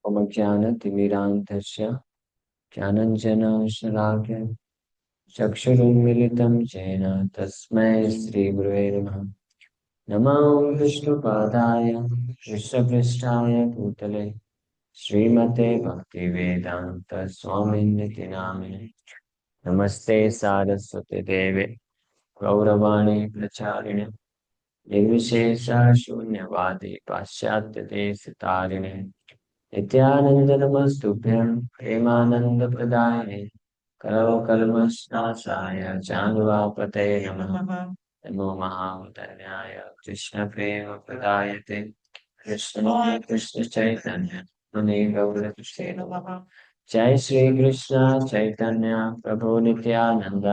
मम ज्ञानतिमिरान्धस्य ज्ञानञ्जनशलाकया चक्षुरुन्मिलितं येन तस्मै श्रीगुरुवे नमः। नमो विष्णुपादाय कृष्णपृष्ठाय भूतले श्रीमते भक्तिवेदान्तस्वामिनिति नामिने। नमस्ते सारस्वती देवे गौरवाणी प्रचारिणे निर्विशेषा शून्यवादी पाश्चात्यदेशतारिणे नित्यानंद नमस्तुभ्यं प्रेमानंदप्रदायिने करो कल्मषनाशाय चानुवापतये नमः। नमो महावदन्याय कृष्णप्रेमप्रदायते कृष्णाय कृष्णचैतन्य मुने गौरकृष्णे नमः। जय श्री कृष्ण चैतन्य प्रभु नित्यानंद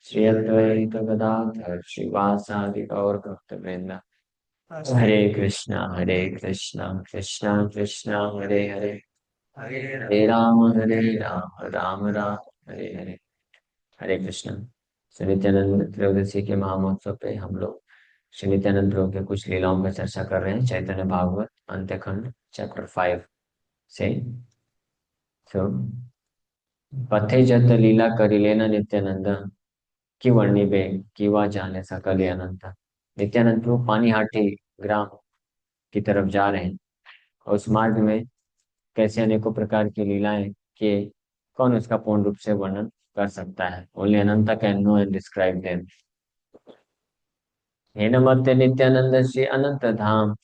श्री अद्वैत गदाधर श्रीवासादि गौर भक्तवृंद। हरे कृष्णा कृष्णा कृष्णा हरे हरे, हरे राम राम राम हरे हरे। हरे कृष्ण। श्री नित्यानंद त्रयोदशी के महामहोत्सव पे हम लोग श्री नित्यानंद प्रभु के कुछ लीलाओं पर चर्चा कर रहे हैं। चैतन्य भागवत अंत्यखंड चैप्टर 5 से। तो पथे जत लीला करी लेना नित्यानंद की वर्णी बे कीवा जाने सकल अनंत। नित्यानंद प्रभु पानीहाटी ग्राम की तरफ जा रहे हैं और उस मार्ग में कैसे अनेकों प्रकार की लीलाएं कि कौन उसका पूर्ण रूप से वर्णन कर सकता है। Only Ananta can know and describe them. हे नमस्ते नित्यानंद श्री अनंत धाम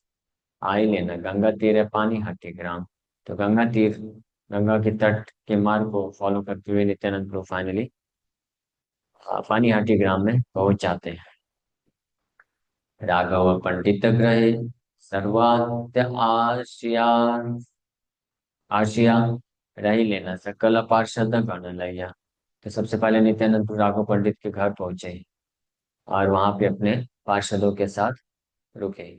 आई लेना गंगा तीर है पानीहाटी ग्राम। तो गंगा तीर, गंगा के तट के मार्ग को फॉलो करते हुए नित्यानंद प्रभु फाइनली पानीहाटी ग्राम में पहुंच जाते हैं। राघव पंडित ग्रहे सर्वाद्य आशिया आशिया रही लेना सकल पार्षद गण लैया। तो सबसे पहले नित्यानंद राघव पंडित के घर पहुंचे और वहां पे अपने पार्षदों के साथ रुके,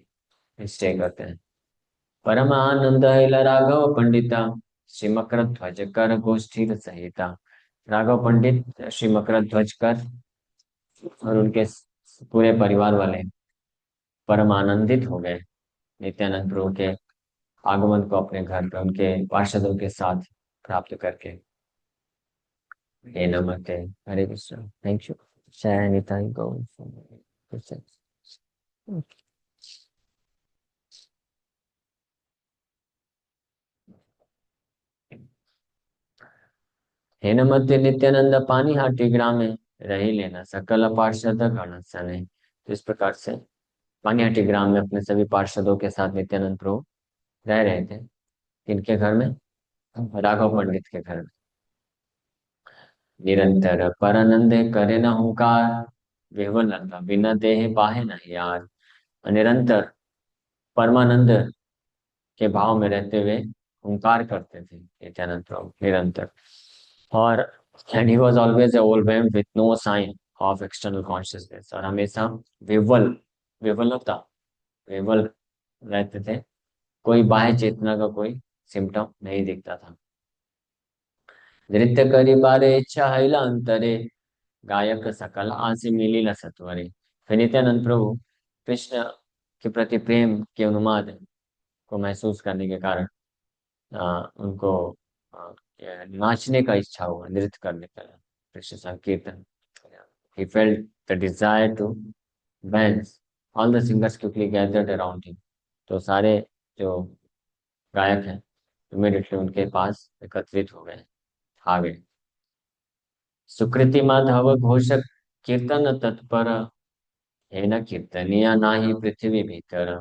स्टे करते हैं। परम आनंद हिला राघव पंडिता श्री मकर ध्वज कर गोष्ठी सहिता। राघव पंडित श्री मकर ध्वज कर और उनके पूरे परिवार वाले परम आनंदित हो गए नित्यानंद प्रभु के आगमन को अपने घर पे उनके पार्षदों के साथ प्राप्त करके। हे नमस्ते। हरे कृष्ण। Thank you. जय निताई गौर। हे नमस्ते नित्यानंद पानीहाटी ग्राम में रही लेना सकल पार्षद गण सने। तो इस प्रकार से पानीहाटी ग्राम में अपने सभी पार्षदों के साथ नित्यानंद प्रभु रह रहे थे। किनके घर में? राघव पंडित के घर में। निरंतर परनंद करे न हुंकार विह्वल लंका बिना देह पाहे न यार। निरंतर परमानंद के भाव में रहते हुए हुंकार करते थे नित्यानंद प्रभु निरंतर। और and he was always overwhelmed with no sign of external consciousness. और हमेशा विवल विवलता विवल रहते थे, कोई बाह्य चेतना का कोई सिम्टम नहीं दिखता था। नृत्य करी बारे इच्छा हैला अंतरे गायक सकल आसे मिली न सत्वरे। फिर नित्यानंद प्रभु कृष्ण के प्रति प्रेम के उन्माद को महसूस करने के कारण उनको नाचने का इच्छा हुआ, नृत्य करने का, कृष्ण संकीर्तन। He felt the desire to dance. All the singers quickly gathered around him. तो सारे जो गायक हैं इमीडिएटली उनके पास एकत्रित हो गए, आ गए। सुकृति माधव घोषक कीर्तन तत्पर है न कीर्तनिया ना ही पृथ्वी भीतर।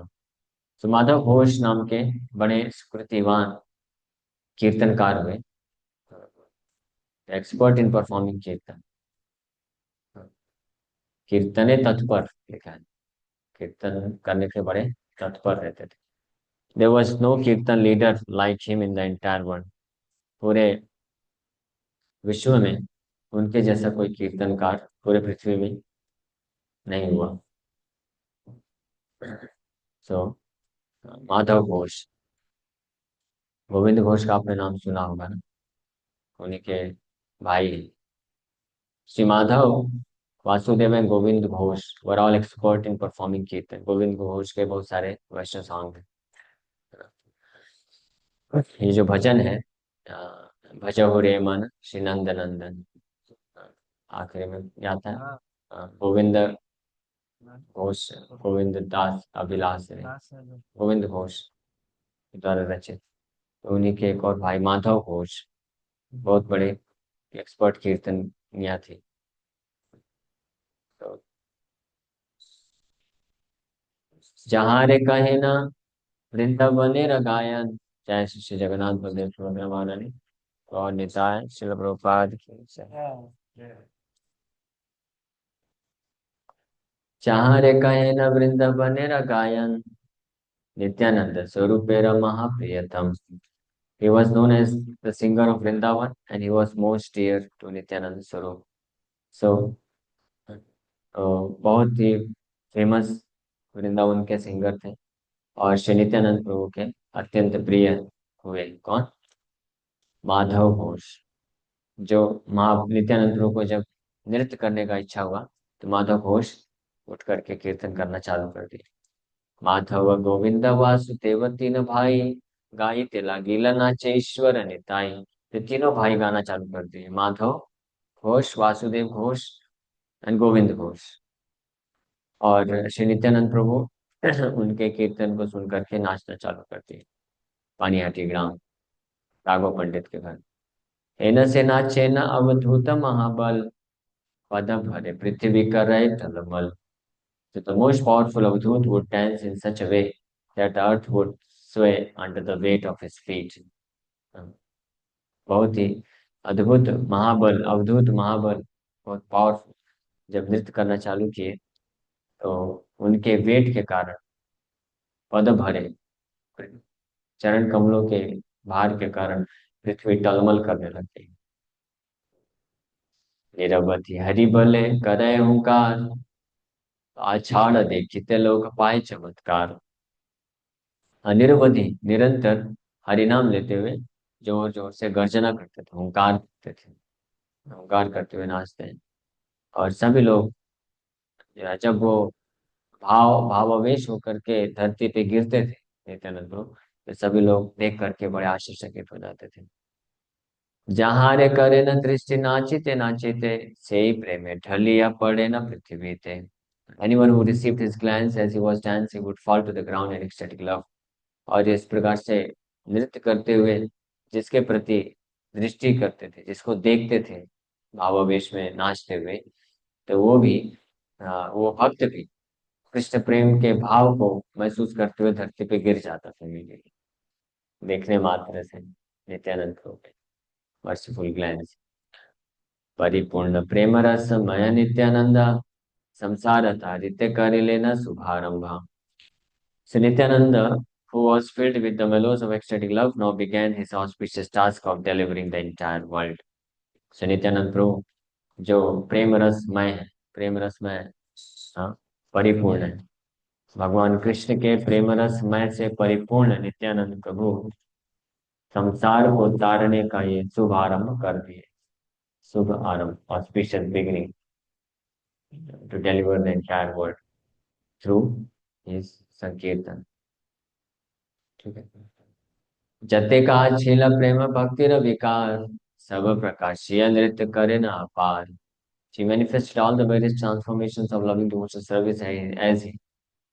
तो माधव घोष नाम के बड़े सुकृतिवान कीर्तनकार हुए, एक्सपर्ट इन परफॉर्मिंग कीर्तन। कीर्तने तत्पर लिखा है, कीर्तन करने के बड़े तत्पर रहते थे। देयर वाज नो कीर्तन leader like him in the entire world. पूरे विश्व में उनके जैसा कोई कीर्तनकार पूरे पृथ्वी में नहीं हुआ। सो माधव घोष, गोविंद घोष का आपने नाम सुना होगा ना, उन्हीं के भाई हैं। Shri Madhav Vasudev and Govind Ghosh were all expert in performing कीर्तन। गोविंद घोष के बहुत सारे वैष्णव सॉन्ग हैं। ये जो भजन है, भजहु रे मन श्री नंद नंदन, आखिरी में आता है, गोविंद घोष, गोविंद दास अभिलाष रे, गोविंद घोष द्वारा रचित। तो उन्हीं के एक और भाई माधव घोष, बहुत बड़े एक्सपर्ट कीर्तनिया थे। तो जहाँ रे कहे ना वृंदावने रगायन, जय श्री श्री जगन्नाथ बलदेव सुभद्रा महारानी और निताय श्रील प्रभुपाद की जय। जहाँ रे कहे न वृंदावने रगायन, Nityanand स्वरूपेर महाप्रियतम। He was known as the singer of Vrindavan and he was most dear to Nityananda Swarup. So, बहुत ही फेमस वृंदावन के सिंगर थे और श्री नित्यानंद प्रभु के अत्यंत प्रिय हुए। कौन? माधव घोष। जो नित्यानंद प्रभु को जब नृत्य करने का इच्छा हुआ तो माधव घोष उठ करके कीर्तन करना चालू कर दिया। माधव गोविंद वासुदेव तीन भाई, गाई तेला गीला नाचे ईश्वर निताई। तो तीनों भाई गाना चालू कर दिए, माधव घोष, वासुदेव घोष एंड गोविंद घोष। और श्री नित्यानंद प्रभु उनके कीर्तन को सुन करके नाचना चालू कर दिए। पानीहाटी ग्राम राघव पंडित के घर। एन से नाचे न अवधूत महाबल, पद भरे पृथ्वी कर रहे टलमल। So the most powerful Avadhut would dance in such a way that earth would sway under the weight of his feet. बहुत ही अद्भुत महाबल, अवधूत महाबल, बहुत पावरफुल जब नृत्य करना चालू किए तो उनके वेट के कारण पद भरे, चरण कमलों के भार के कारण पृथ्वी टलमल करने लग गई। निरवधि हरि बले करे हुंकार, आछाड़ देखिते लोग पाए चमत्कार। अनिर्वधि निरंतर हरिनाम लेते हुए जोर जोर से गर्जना करते थे, हुंकार करते थे, हुंकार करते हुए नाचते हैं। और सभी लोग जब वो भावावेश होकर के धरती पे गिरते थे नित्यानंद प्रभु, तो सभी लोग देख करके बड़े आश्चर्यचकित हो जाते थे। जहाँ रे करे न दृष्टि नाचिते नाचिते, से ही प्रेमे ढलिया पड़े न पृथ्वी ते। Anyone who received his glance as he was dancing would fall to the ground in ecstatic love. और इस प्रकार से नृत्य करते हुए जिसके प्रति दृष्टि करते थे, जिसको देखते थे भावावेश में नाचते हुए, तो वो भी वो भक्त भी कृष्ण प्रेम के भाव को महसूस करते हुए धरती पे गिर जाता था इमीडिएटली, देखने मात्र से नित्यानंद को मर्सीफुल ग्लैंस। परिपूर्ण प्रेम रस मय नित्यानंद, संसार तारित्य कर लेना शुभारंभ। So Nityananda, who was filled with the mellows of ecstatic love, now began his auspicious task of delivering the entire world. So Nityanand Prabhu, जो प्रेम रसमय है, प्रेम रसमय, हाँ, परिपूर्ण है, भगवान कृष्ण के प्रेम रसमय से परिपूर्ण नित्यानंद प्रभु संसार को तारने का ये शुभ आरंभ कर दिए। शुभ आरंभ, auspicious beginning to deliver the entire world through his संकीर्तन। ठीक है। जते का छीला प्रेम भक्ति र विकार, सब प्रकाशीय नृत्य करे न अपार। She manifested all the various transformations of loving devotional service as he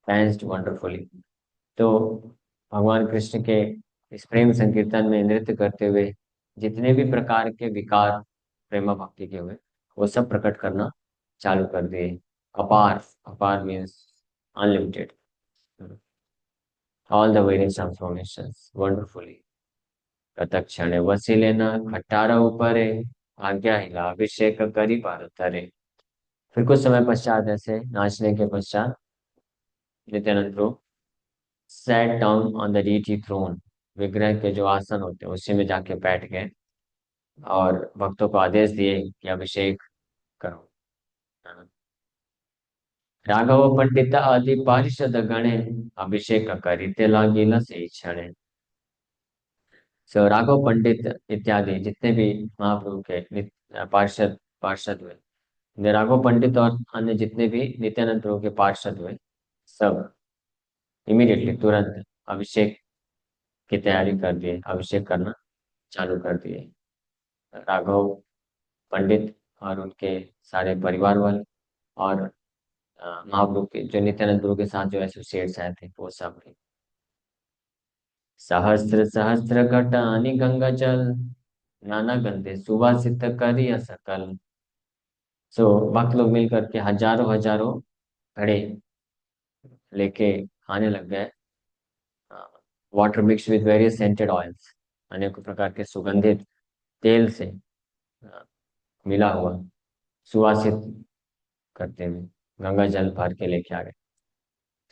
danced wonderfully. तो भगवान कृष्ण के इस प्रेम संकीर्तन में नृत्य करते हुए जितने भी प्रकार के विकार प्रेम भक्ति के हुए, वो सब प्रकट करना चालू कर दिए। अपार, अपार means unlimited. All the various transformations wonderfully. तत्क्षण वसीले न खट्टारा ऊपरे, आज्ञा हिला अभिषेक करी पार तरे। फिर कुछ समय पश्चात ऐसे नाचने के पश्चात Nityananda Prabhu sat down on the deity throne, विग्रह के जो आसन होते हैं उसी में जाके बैठ गए और भक्तों को आदेश दिए कि अभिषेक करो। राघव पंडित आदि पारिषद गणे, अभिषेक करीते लागिला से क्षणे। सो राघव पंडित इत्यादि जितने भी महाप्रभु के पार्षद पार्षद हुए, राघव पंडित और अन्य जितने भी नित्यानंद प्रभु के पार्षद हुए, सब इमीडिएटली तुरंत अभिषेक की तैयारी कर दिए, अभिषेक करना चालू कर दिए। राघव पंडित और उनके सारे परिवार वाले और महाप्रभु के जो नित्यानंद प्रभु के साथ जो एसोसिएट्स आए थे वो सब भी। सहस्त्र सहस्त्र घटानि गंगा जल, नाना गंधे सुवासित करिय सकल। सो भक्त लोग मिल करके हजारों हजारों घड़े लेके आने लग गए। Water mix with various scented oils, अनेक प्रकार के सुगंधित तेल से अ, मिला हुआ सुवासित करते हुए गंगा जल भर के लेके आ गए।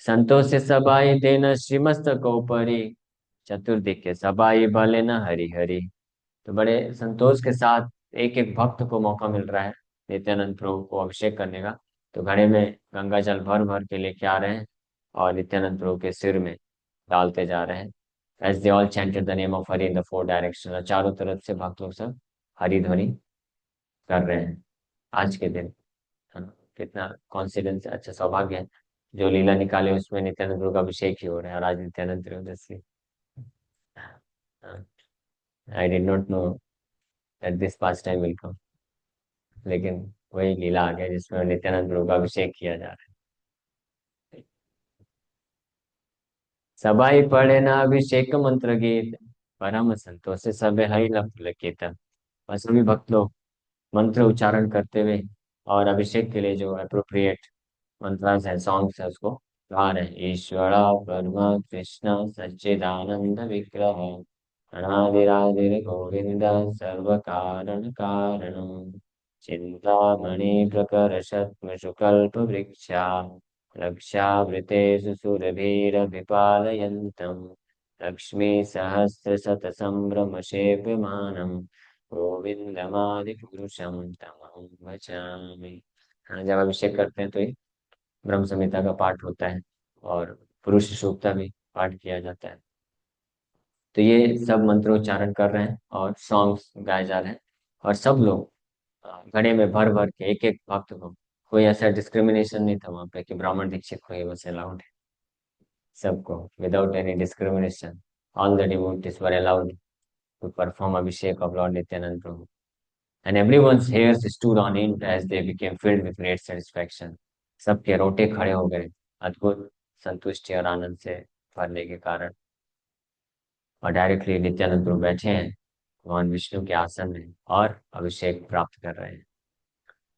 संतोष से सबाई देन श्रीमस्तक ऊपरी, चतुर्दिक्के सबाई भले न हरि हरि। तो बड़े संतोष के साथ एक एक भक्त को मौका मिल रहा है नित्यानंद प्रभु को अभिषेक करने का। तो घड़े में गंगा जल भर भर के लेके आ रहे हैं और नित्यानंद प्रभु के सिर में डालते जा रहे हैं। As they all chanted the name of Hari in the four direction, और चारों तरफ से भक्त लोग सब हरि ध्वनि कर रहे हैं। आज के दिन, है ना, कितना कॉन्सिडेंस, अच्छा सौभाग्य है। जो लीला निकाले उसमें नित्यानंद प्रभु का अभिषेक ही हो रहा है, और आज Nityananda Trayodashi. I did not know that this pastime will come, लेकिन वही लीला आ गया जिसमें नित्यानंद प्रभु का अभिषेक किया जा रहा है। सबाई पढ़े ना अभिषेक मंत्र गीत, परम संतोष से सब हरि लप पुलकित। बस सभी भक्त लोग मंत्र उच्चारण करते हुए और अभिषेक के लिए जो अप्रोप्रिएट मंत्रास है, सॉन्ग्स है, उसको गा रहे हैं। ईश्वर ब्रह्म कृष्ण सच्चिदानंद विग्रह, अनादिरादिर गोविंद सर्व कारण कारण, चिंतामणि प्रकर्षत्म शुकल्प वृक्षा, रक्षावृतेषु सुरभिरभिपालयन्तम्, लक्ष्मी सहस्र शत संभ्रम शेप्यमानम्, गोविंदमादिपुरुषं तमहं भजामि। हाँ, जब अभिषेक करते हैं तो ये ब्रह्म संहिता का पाठ होता है और पुरुष सूक्ता भी पाठ किया जाता है। तो ये सब मंत्रोच्चारण कर रहे हैं और सॉन्ग्स गाए जा रहे हैं, और सब लोग घड़े में भर भर के एक एक भक्त को, कोई ऐसा डिस्क्रिमिनेशन नहीं था वहां पे कि ब्राह्मण दीक्षित को ही बस अलाउड है। सबको without any discrimination, all the devotees were allowed to perform abhishek of Lord Nityananda Prabhu, and everyone's hairs stood on end as they became filled with great satisfaction. सबके रोटे खड़े हो गए अद्भुत संतुष्टि और आनंद से भरने के कारण, और डायरेक्टली नित्यानंद प्रभु बैठे हैं भगवान विष्णु के आसन में और अभिषेक प्राप्त कर रहे हैं।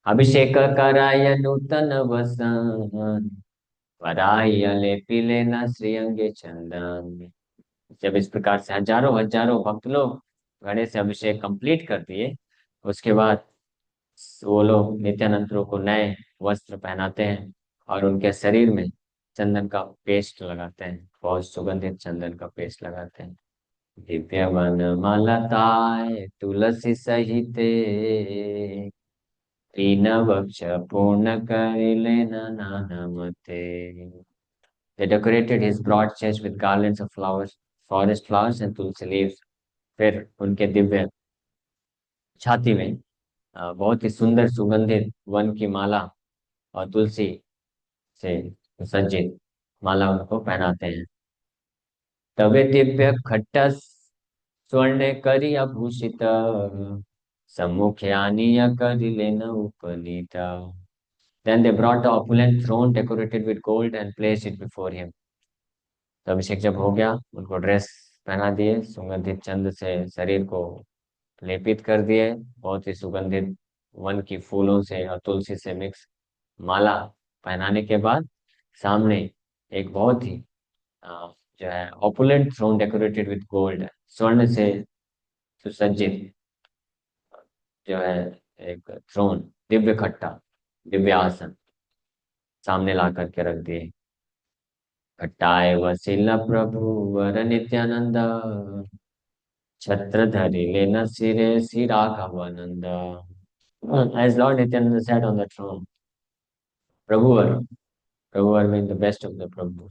अभिषेक कराय नूतन वसन, वराय लेपि लेना श्रीअंगे चंदन। जब इस प्रकार से हजारों हजारों भक्त लोग घड़े से अभिषेक कंप्लीट कर दिए, उसके बाद वो लोग नित्यानंद प्रभु को नए वस्त्र पहनाते हैं और उनके शरीर में चंदन का पेस्ट लगाते हैं, बहुत सुगंधित चंदन का पेस्ट लगाते हैं। दिव्य वन मालताय तुलसी सहिते, तीन वक्ष पूर्ण कर लेना नानमते। They decorated his broad chest with garlands of flowers, forest flowers and tulsi leaves. फिर उनके दिव्य छाती में बहुत ही सुंदर सुगंधित वन की माला और तुलसी से सज्जित माला उनको पहनाते हैं। तवे दिव्य खट्टा स्वर्ण करी आभूषित, सम्मुखे आनीय करी लेना उपनीता। Then they brought the opulent throne decorated with gold and placed it before him. तो अभिषेक जब हो गया, उनको ड्रेस पहना दिए, सुगंधित चंद से शरीर को लेपित कर दिए, बहुत ही सुगंधित वन की फूलों से और तुलसी से मिक्स माला पहनाने के बाद सामने एक बहुत ही जो है opulent throne decorated with gold, स्वर्ण से सुसज्जित जो है एक थ्रोन, दिव्य खट्टा, दिव्य आसन सामने ला करके रख दिए। खट्टाए वसीला प्रभु वर नित्यानंद, छत्र धरि लेना सिरे Shri Raghavanand. As Lord Nityananda sat on the throne, प्रभुवर, प्रभुवर में द बेस्ट ऑफ द प्रभु,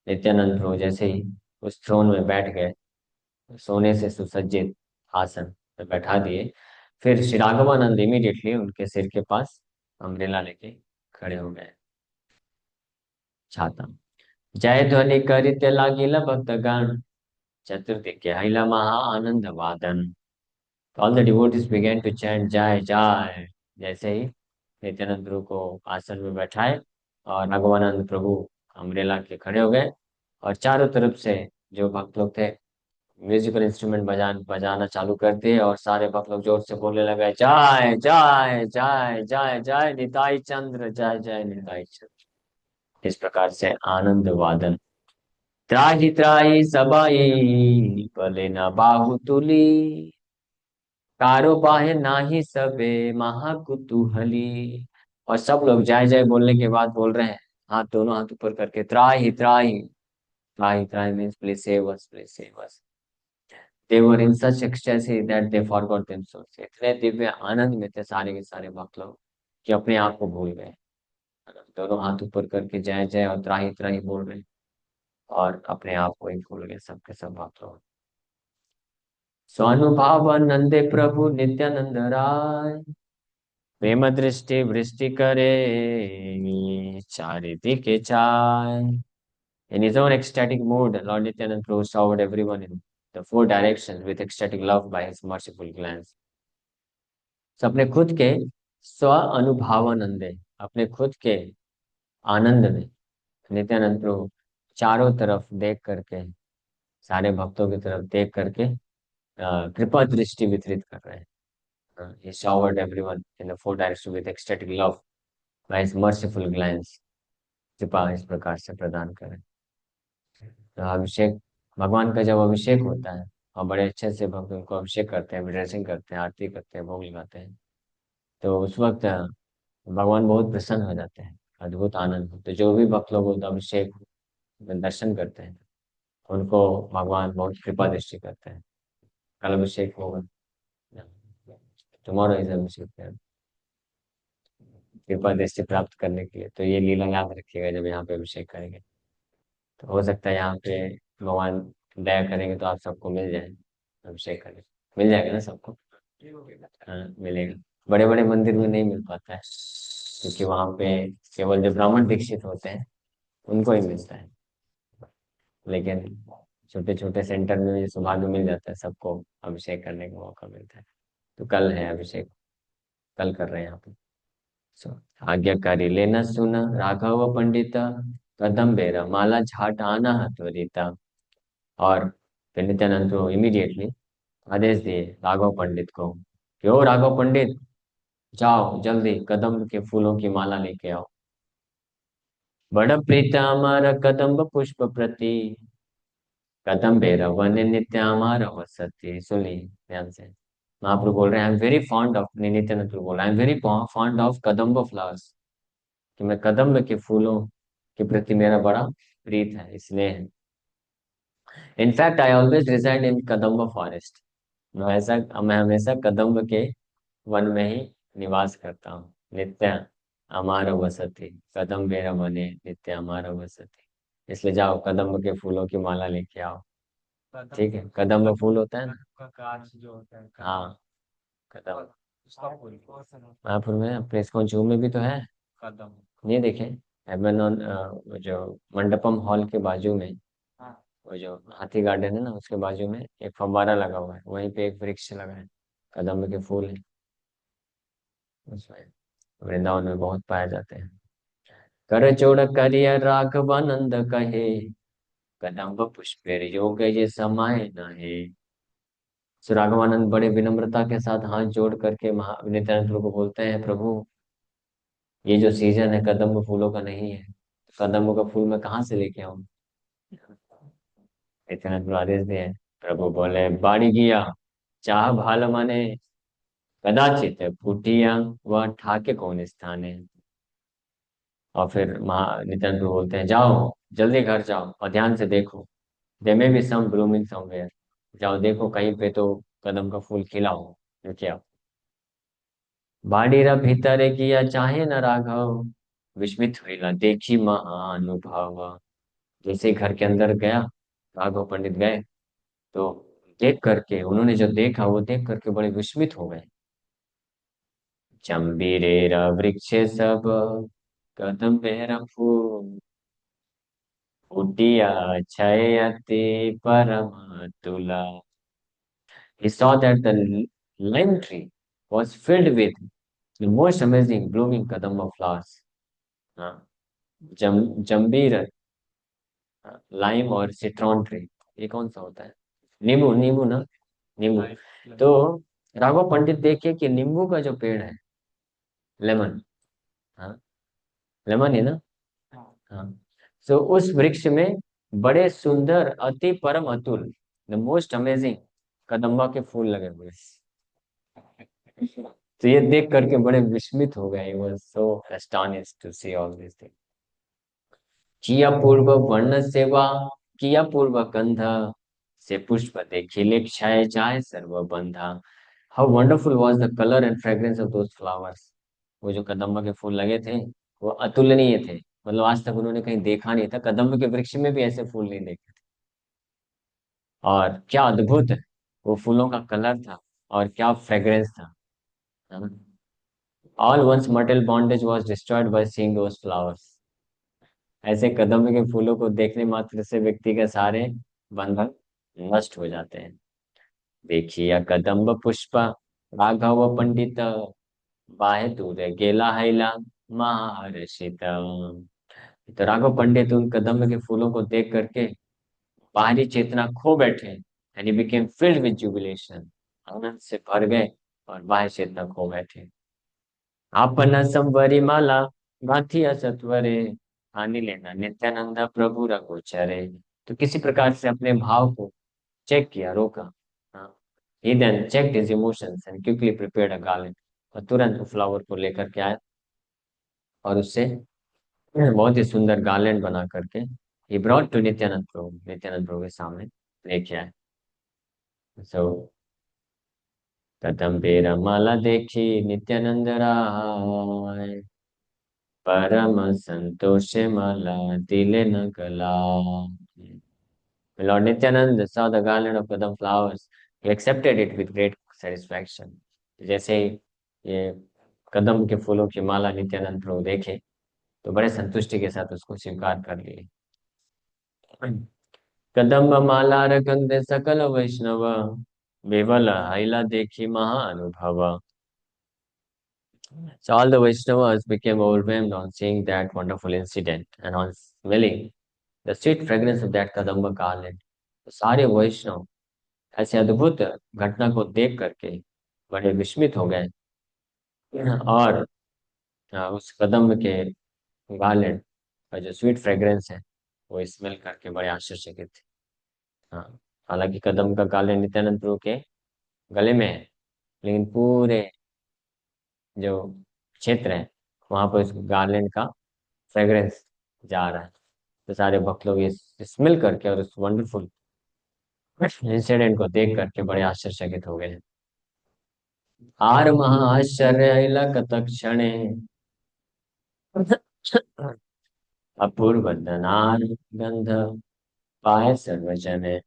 नित्यानंद प्रभु जैसे ही उस थ्रोन में बैठ गए, सोने से सुसज्जित आसन पे बैठा दिए, फिर श्री राघवानंद इमीडिएटली उनके सिर के पास अम्ब्रेला लेके खड़े हो गए, छाता। जय ध्वनि करिते लागिला भक्तगण, चतुर्थी के अहिला महा आनंद वादन। All the devotees began to chant जय जय। जैसे ही नित्यानंद प्रभु को आसन में बैठाए और भगवानंद प्रभु अम्ब्रेला के खड़े हो गए, और चारों तरफ से जो भक्त लोग थे म्यूजिकल इंस्ट्रूमेंट बजाना चालू कर दिए, और सारे भक्त लोग जोर से बोलने लगे जय जय जय जय जय निताई चंद्र, जय जय निताई चंद्र। इस प्रकार से आनंद वादन। त्राहि त्राहि सबाई पले न बाहु तुली, कारो बाहे नाही सबे महाकुतूहली। और सब लोग जय जय बोलने के बाद बोल रहे हैं, हाथ दोनों हाथ ऊपर करके, त्राहि त्राहि। त्राहि त्राहि means please save us, please save us. They were in such ecstasy that they forgot themselves. इतने दिव्य आनंद में थे सारे के सारे भक्त लोग कि अपने आप को भूल गए। दोनों हाथ ऊपर करके जय जय और त्राहि त्राहि बोल रहे, और अपने आप को ही भूल गए सबके सब भक्त लोग। स्वानुभाव नंदे प्रभु नित्यानंद राय, प्रेम दृष्टि वृष्टि करे चारिदिके चाय। In his own ecstatic mood, Lord Nityanand Prabhu showered everyone in the four directions with ecstatic love by his merciful glance. So अपने खुद के स्व अनुभवानंदे, अपने खुद के आनंद में नित्यानंद प्रभु चारों तरफ देख करके, सारे भक्तों की तरफ देख करके कृपा दृष्टि वितरित कर रहे हैं। He showered everyone in the four directions with ecstatic love by his merciful glance. कृपा इस प्रकार से प्रदान करें। तो अभिषेक, भगवान का जब अभिषेक होता है और बड़े अच्छे से भक्त उनको अभिषेक करते हैं, ड्रेसिंग करते हैं, आरती करते हैं, भोग लगाते हैं, तो उस वक्त भगवान बहुत प्रसन्न हो जाते हैं, अद्भुत आनंद। तो जो भी भक्त लोग उस अभिषेक में दर्शन करते हैं उनको भगवान बहुत कृपा दृष्टि करते हैं। कल अभिषेक होगा, टुमारो इज अभिषेक। कृपा दृष्टि प्राप्त करने के लिए तो ये लीला याद रखिएगा जब यहाँ पे अभिषेक करेंगे। तो हो सकता है यहाँ पे भगवान दया करेंगे तो आप सबको मिल जाए, अभिषेक करें, मिल जाएगा ना सबको। हाँ मिलेगा। बड़े बड़े मंदिर में नहीं मिल पाता है, क्योंकि वहाँ पे केवल जो ब्राह्मण दीक्षित होते हैं उनको ही मिलता है। लेकिन छोटे छोटे सेंटर में ये सौभाग्य मिल जाता है, सबको अभिषेक करने का मौका मिलता है। तो कल है अभिषेक, कल कर रहे हैं यहाँ पे। सो आज्ञाकारी लेना सुना राघव पंडित, कदम बेरा माला झाट आना त्वरिता। और फिर नित्यानंद को इमीडिएटली आदेश दिए राघव पंडित को कि ओ राघव पंडित, जाओ जल्दी कदम्ब के फूलों की माला लेके आओ। बड़ प्रीत हमारा कदम्ब पुष्प प्रति, कदम्बेर वन नित्य हमारा वसति। सुनिए ध्यान से, महाप्रभु बोल रहे हैं I am very fond of, Nityananda Prabhu बोल रहे हैं I am very fond of kadamba flowers, कि मैं कदम्ब के फूलों के प्रति मेरा बड़ा प्रीत है, स्नेह है। In fact I always resided in kadamba forest, मैं हमेशा कदम्ब के वन में ही निवास करता हूँ। नित्य अमार वसति, कदम मेरा बने नित्य अमार वसति। इसलिए जाओ कदम्ब के फूलों की माला लेके आओ। ठीक है, कदम्ब में फूल होता है ना, कांच जो होता है, हाँ कदम। महापुर में अपने इसको जू में भी तो है कदम, नहीं देखे? एबेनॉन जो मंडपम हॉल के बाजू में, वो जो हाथी गार्डन है ना उसके बाजू में एक फव्वारा लगा हुआ है, वहीं पे एक वृक्ष लगा है, कदम्ब के फूल है उसमें, वृंदावन में बहुत पाए जाते हैं। कर जोड़ करिय राघवानंद कहे, कदम्ब पुष्पेर योग ये समाये नहे। सो राघवानंद बड़े विनम्रता के साथ हाथ जोड़ करके नित्यानंद प्रभु को बोलते हैं, प्रभु ये जो सीजन है कदम्ब फूलों का नहीं है, कदम्ब का फूल मैं कहाँ से लेके आऊं? नित्यानंद प्रभु आदेश दिए। प्रभु बोले बाड़ी किया, चाह भाल माने, कदाचित फूटिया वह ठाके कौन स्थाने। और फिर नित्यानंद प्रभु बोलते हैं जाओ जल्दी घर जाओ और ध्यान से देखो, दे में भी सम ब्लूमिंग समवेयर, जाओ देखो कहीं पे तो कदम का फूल खिला हो जो क्या। बाड़ीरा भीतर किया चाहे न राघव, विस्मित हुईला देखी महानुभाव। जैसे ही घर के अंदर गया, राघव पंडित गए, तो देख करके उन्होंने जो देखा वो देख करके बड़े विस्मित हो गए। चंबीरेरा वृक्ष सब, कदम बेरा फूल। कुटिया छयति परम तुला. He saw that the lime tree was filled with the most amazing blooming kadamba flowers. हाँ, जम्बीर, लाइम और सिट्रॉन ट्री. ये कौन सा होता है? नींबू, नींबू ना, नींबू. तो राघव पंडित देखिए कि नींबू का जो पेड़ है, लेमन, हाँ, लेमन है ना. हाँ. सो उस वृक्ष में बड़े सुंदर, अति परम Atul, the most amazing Kadamba के फूल लगे हुए. तो ये देख करके बड़े विस्मित हो गए. He was so astonished to see all this thing. किया पूर्व वर्ण सेवा, किया पूर्व गंध, से पुष्प देखिले क्षय जाय सर्व बंधा. How wonderful was the colour and fragrance of those flowers. वो जो कदम्बा के फूल लगे थे, वो अतुलनीय थे. मतलब आज तक उन्होंने कहीं देखा नहीं था, कदम्ब के वृक्ष में भी ऐसे फूल नहीं देखे थे. और क्या अद्भुत वो फूलों का कलर था, और क्या फ्रेग्रेंस था. All once material bondage was destroyed by seeing those flowers. ऐसे कदम्ब के फूलों को देखने मात्र से व्यक्ति के सारे बंधन नष्ट हो जाते हैं. देखिए कदम्ब पुष्प राघव पंडित, बाहे दूर गेला हैला महर्षित. तो राघव पंडित उन कदम्ब के फूलों को देख करके बाहरी चेतना खो बैठे, and he became filled with jubilation. आनंद से भर गए और बाह्य चेतना खो बैठे. आपन संवरी माला गांथिया सत्वरे, हानि लेना नित्यानंद प्रभु रघुचरे. तो किसी प्रकार से अपने भाव को चेक किया, रोका. हाँ. He then checked his emotions and quickly prepared a garland. और तुरंत फ्लावर को लेकर के आया, और उससे बहुत ही सुंदर गार्लैंड बना करके he brought to नित्यानंद प्रभु, नित्यानंद प्रभु के सामने लेके आए. सो कदम्बेर माला देखी नित्यानंद राय, परम संतोष माला दिले न गलाय. Lord Nityanand saw the garland of Kadam flowers. He accepted it with great satisfaction. जैसे ही ये कदम के फूलों की माला नित्यानंद प्रभु देखे, तो बड़े संतुष्टि के साथ उसको स्वीकार कर लिए. कदम्ब माला रगंदे सकल वैष्णव, विवल हैला देखी महाअनुभव. So all the Vaishnavas became overwhelmed on seeing that wonderful incident and on smelling the sweet fragrance of that Kadamba garland. तो सारे वैष्णव ऐसे अद्भुत घटना को देख करके बड़े विस्मित हो गए, और उस कदम्ब के गार्लैंड का जो स्वीट फ्रेग्रेंस है, वो स्मेल करके बड़े आश्चर्यचकित थे. हाँ. हालांकि कदम का गार्लैंड नित्यानंद प्रभु के गले में है, लेकिन पूरे जो क्षेत्र है, वहां पर उस गार्लैंड का फ्रेग्रेंस जा रहा है. तो सारे भक्त लोग इस स्मेल करके और उस वंडरफुल इंसिडेंट को देख करके बड़े आश्चर्यचकित हो गए. आर महा आश्चर्य कतक क्षणे, अपूर्व दनार गंध पाए सर्वजने.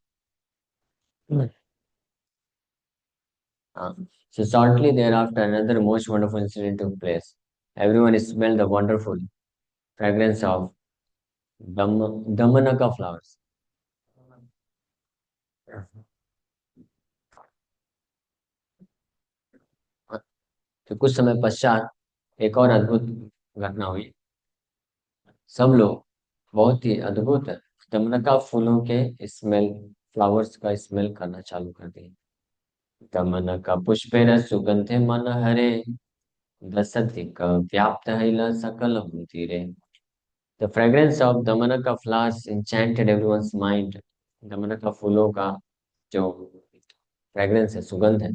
So shortly thereafter, another most wonderful incident took place. Everyone smelled the wonderful fragrance of Damanaka flowers. तो कुछ समय पश्चात एक और अद्भुत घटना हुई. सब लोग बहुत ही अद्भुत दमनका फूलों के स्मेल, फ्लावर्स का स्मेल करना चालू कर दिए. दमनका पुष्पेर सुगंधे मन हरे, दसधिक व्याप्त हैला सकल भूतिरे. The fragrance of दमनका flowers enchanted everyone's mind. दमनका फूलों का जो फ्रेग्रेंस है, सुगंध है,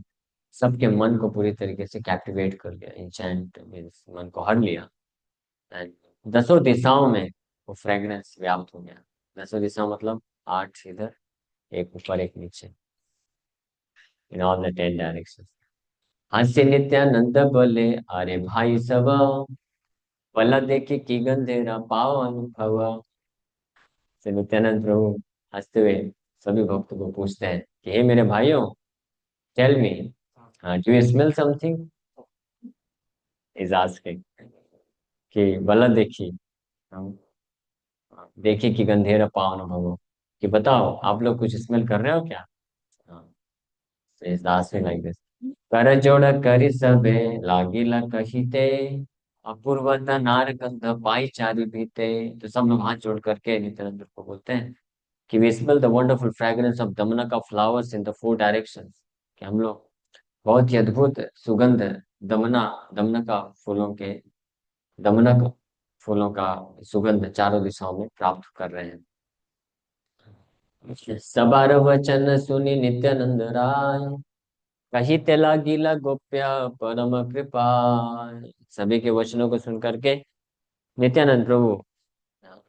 सबके मन को पूरी तरीके से कैप्टिवेट कर लिया. इंचैंट मीन्स मन को हर लिया. एंड दसों दिशाओं में वो फ्रेग्रेंस व्याप्त हो गया. दसों दिशाओं मतलब 8 इधर, एक ऊपर, एक नीचे, इन ऑल द 10 डायरेक्शन. हास्य नित्यानंद बोले, अरे भाई सब, पला देखे की गंधेरा पाओ अनुभव. से नित्यानंद प्रभु हंसते हुए सभी भक्तों को पूछते हैं कि हे मेरे भाइयों, tell me, do you smell something. Is asking कि भला देखी, हम देखे कि गंधेर पावन भवो, कि बताओ आप लोग कुछ स्मेल कर रहे हो क्या? हाँ, दास में लाइक दिस। कर जोड़ करि सबे, लागिला कहिते, अपूर्वता नार गंध पाई चारि बीते। तो सब लोग हाथ जोड़ करके नित्यानंद को बोलते हैं कि we smell the wonderful fragrance of damanaka flowers in the four directions, कि हम लोग बहुत ही अद्भुत सुगंध दमना दमना का फूलों के दमनक फूलों का सुगंध चारों दिशाओं में प्राप्त कर रहे हैं। सबार वचन सुनी नित्यानंद राय, कही तेला गीला गोप्या परम कृपा। सभी के वचनों को सुन करके नित्यानंद प्रभु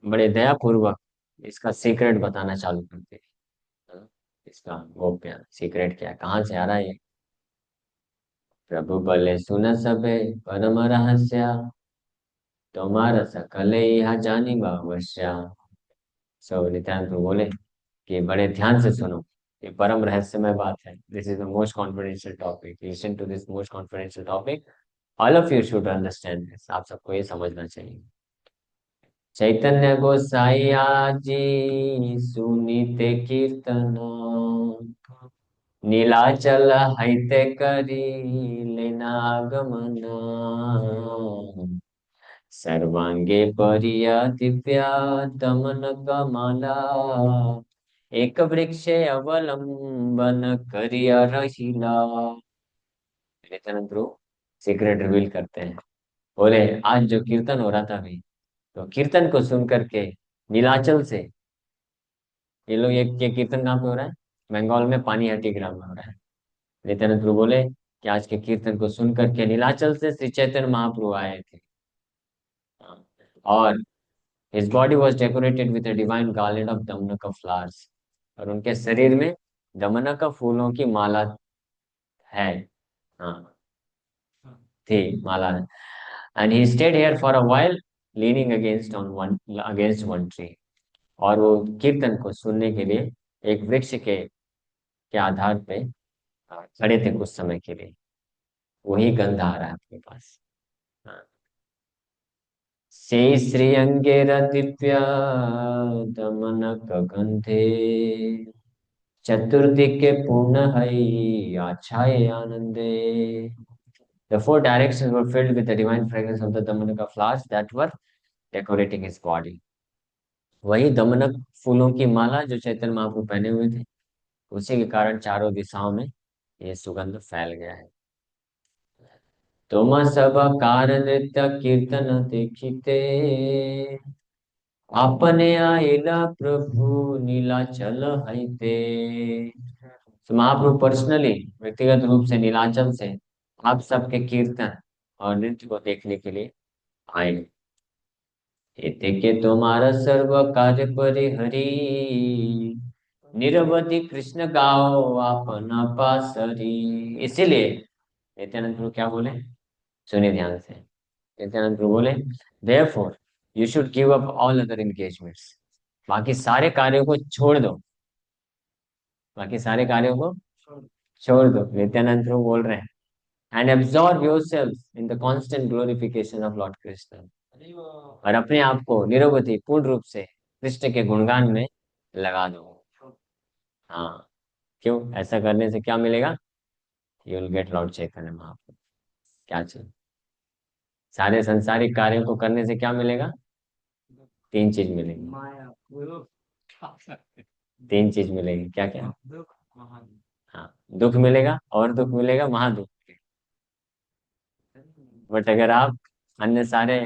बड़े दया पूर्वक इसका सीक्रेट बताना चालू करते हैं। इसका गोप्य सीक्रेट क्या है, कहाँ से आ रहा है ये? प्रभु बोले सुन सबे परम रहस्य, तुम्हारा सकल यहाँ जानी अवश्य। सो नित्यानंद प्रभु बोले कि बड़े ध्यान से सुनो, ये परम रहस्यमय बात है। This is the most confidential topic, listen to this most confidential topic, all of you should understand this. आप सबको ये समझना चाहिए। चैतन्य गोसाइया जी सुनीते कीर्तन, नीलाचल हैते करी लेनागमन, सर्वांगे परिया दिव्या दमन कमला, एक वृक्षे अवलंबन करिया रहिला। नित्यानंद प्रभु सीक्रेट रिवील करते हैं। बोले आज जो कीर्तन हो रहा था अभी, तो कीर्तन को सुन करके नीलाचल से, ये लोग ये कीर्तन कहाँ पे हो रहा है? बंगाल में पानीहाटी ग्राम में हो रहा है। नित्यानंद प्रभु बोले कि आज के कीर्तन को सुन करके नीलाचल से श्री चैतन्य महाप्रभु आए थे। हाँ, और his body was decorated with a divine garland of damanaka flowers, और उनके शरीर में दमनक फूलों की माला है। हाँ, थी माला। And he stayed here for a while, leaning against one tree. और वो कीर्तन को सुनने के लिए एक वृक्ष के आधार पे खड़े थे कुछ समय के लिए। वही गंध आ रहा है आपके पास। हाँ। से श्रीअंगेर दिव्य दमनक गंधे, चतुर्दिके पूर्ण हई आछाए आनंदे। The four directions were filled with the divine fragrance of the Damanaka flowers that were decorating his body. वही दमनक फूलों की माला जो चैतन्य महाप्रभु पहने हुए थे, उसी के कारण चारों दिशाओं में ये सुगंध फैल गया है। तुम सब कार नृत्य कीर्तन देखिते, आपने आएला प्रभु नीलाचल हईते। तो महाप्रभु पर्सनली व्यक्तिगत रूप से नीलाचल से आप सबके कीर्तन और नृत्य को देखने के लिए आए। एते के तुम्हारा सर्व कार्य परिहरी, निरवधि कृष्ण गाओ अपना पासरी। इसीलिए नित्यानंद प्रभु क्या बोले, सुनिए ध्यान से। नित्यानंद प्रभु बोले therefore you should give up all other engagements, बाकी सारे कार्यों को छोड़ दो। बाकी सारे कार्यों को छोड़ दो, नित्यानंद प्रभु बोल रहे हैं। And absorb yourself in the constant glorification of Lord Krishna, और अपने आप को निरवधि पूर्ण रूप से कृष्ण के गुणगान में लगा दो। हाँ, क्यों? ऐसा करने से क्या मिलेगा? You will gate Lord Chaitanya महाप्रभु। क्या चाहिए? सारे संसारिक कार्यों को करने से क्या मिलेगा? तीन चीज मिलेगी। तीन चीज मिलेगी, क्या क्या? हाँ, दुख मिलेगा, और दुख मिलेगा, महादुख। बट अगर आप अन्य सारे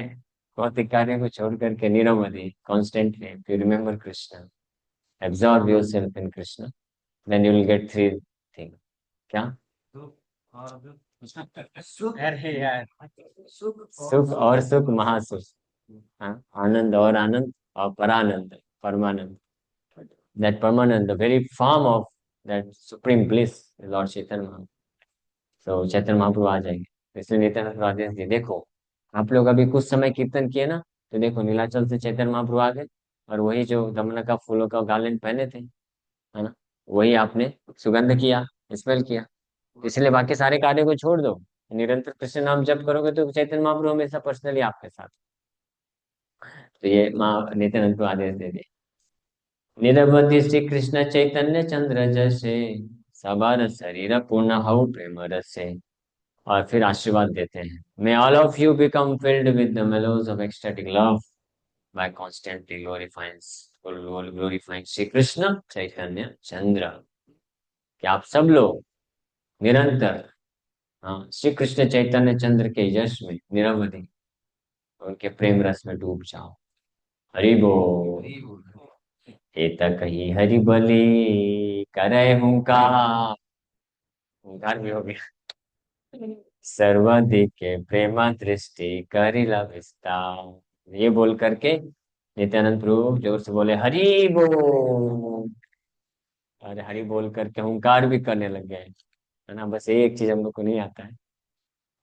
भौतिक कार्यों को छोड़ करके निरवधि constantly you remember Krishna, absorb yourself in Krishna, then you will get three thing. क्या? अरे यार, सुख और सुख, महासुख। हाँ, आनंद और आनंद, और परानंद, परमानंद। That paramananda, the very form of that supreme bliss, Lord Chaitanya Mahaprabhu. तो चैतन्य महाप्रभु आ जाएंगे। इसलिए नित्यानंद प्रभु आदेश दिए, देखो आप लोग अभी कुछ समय कीर्तन किए ना, तो देखो नीलाचल से चैतन्य महाप्रभु आ गए, और वही जो दमन का फूलों का गार्लैंड पहने थे, है ना, वही आपने सुगंध किया, स्मेल किया। इसलिए बाकी सारे कार्यों को छोड़ दो, निरंतर कृष्ण नाम जप करोगे तो चैतन्य महाप्रभु हमेशा पर्सनली आपके साथ। तो ये माँ नित्यानंद को आदेश दे दे, निरवधि श्री कृष्ण चैतन्य चंद्र जैसे सबर शरीर पूर्ण हो प्रेम रस से। और फिर आशीर्वाद देते हैं, may all of you become filled with the mellows of ecstatic love by constantly glorifying Shri Krishna Chaitanya Chandra. कि आप सब लोग निरंतर, हाँ, श्री कृष्ण चैतन्य चंद्र के यश में निरवधि उनके प्रेम रस में डूब जाओ। हरि बोल। हे तक कही हरि बली करे हुंकार, हुंकार भी हो गया। सर्वाधिक के प्रेम दृष्टि करिला विस्तार, ये बोल करके नित्यानंद प्रभु जोर से बोले हरि बोल। अरे हरि बोल करके हुंकार भी करने लग गए, है ना। बस ये एक चीज हम लोग को नहीं आता है,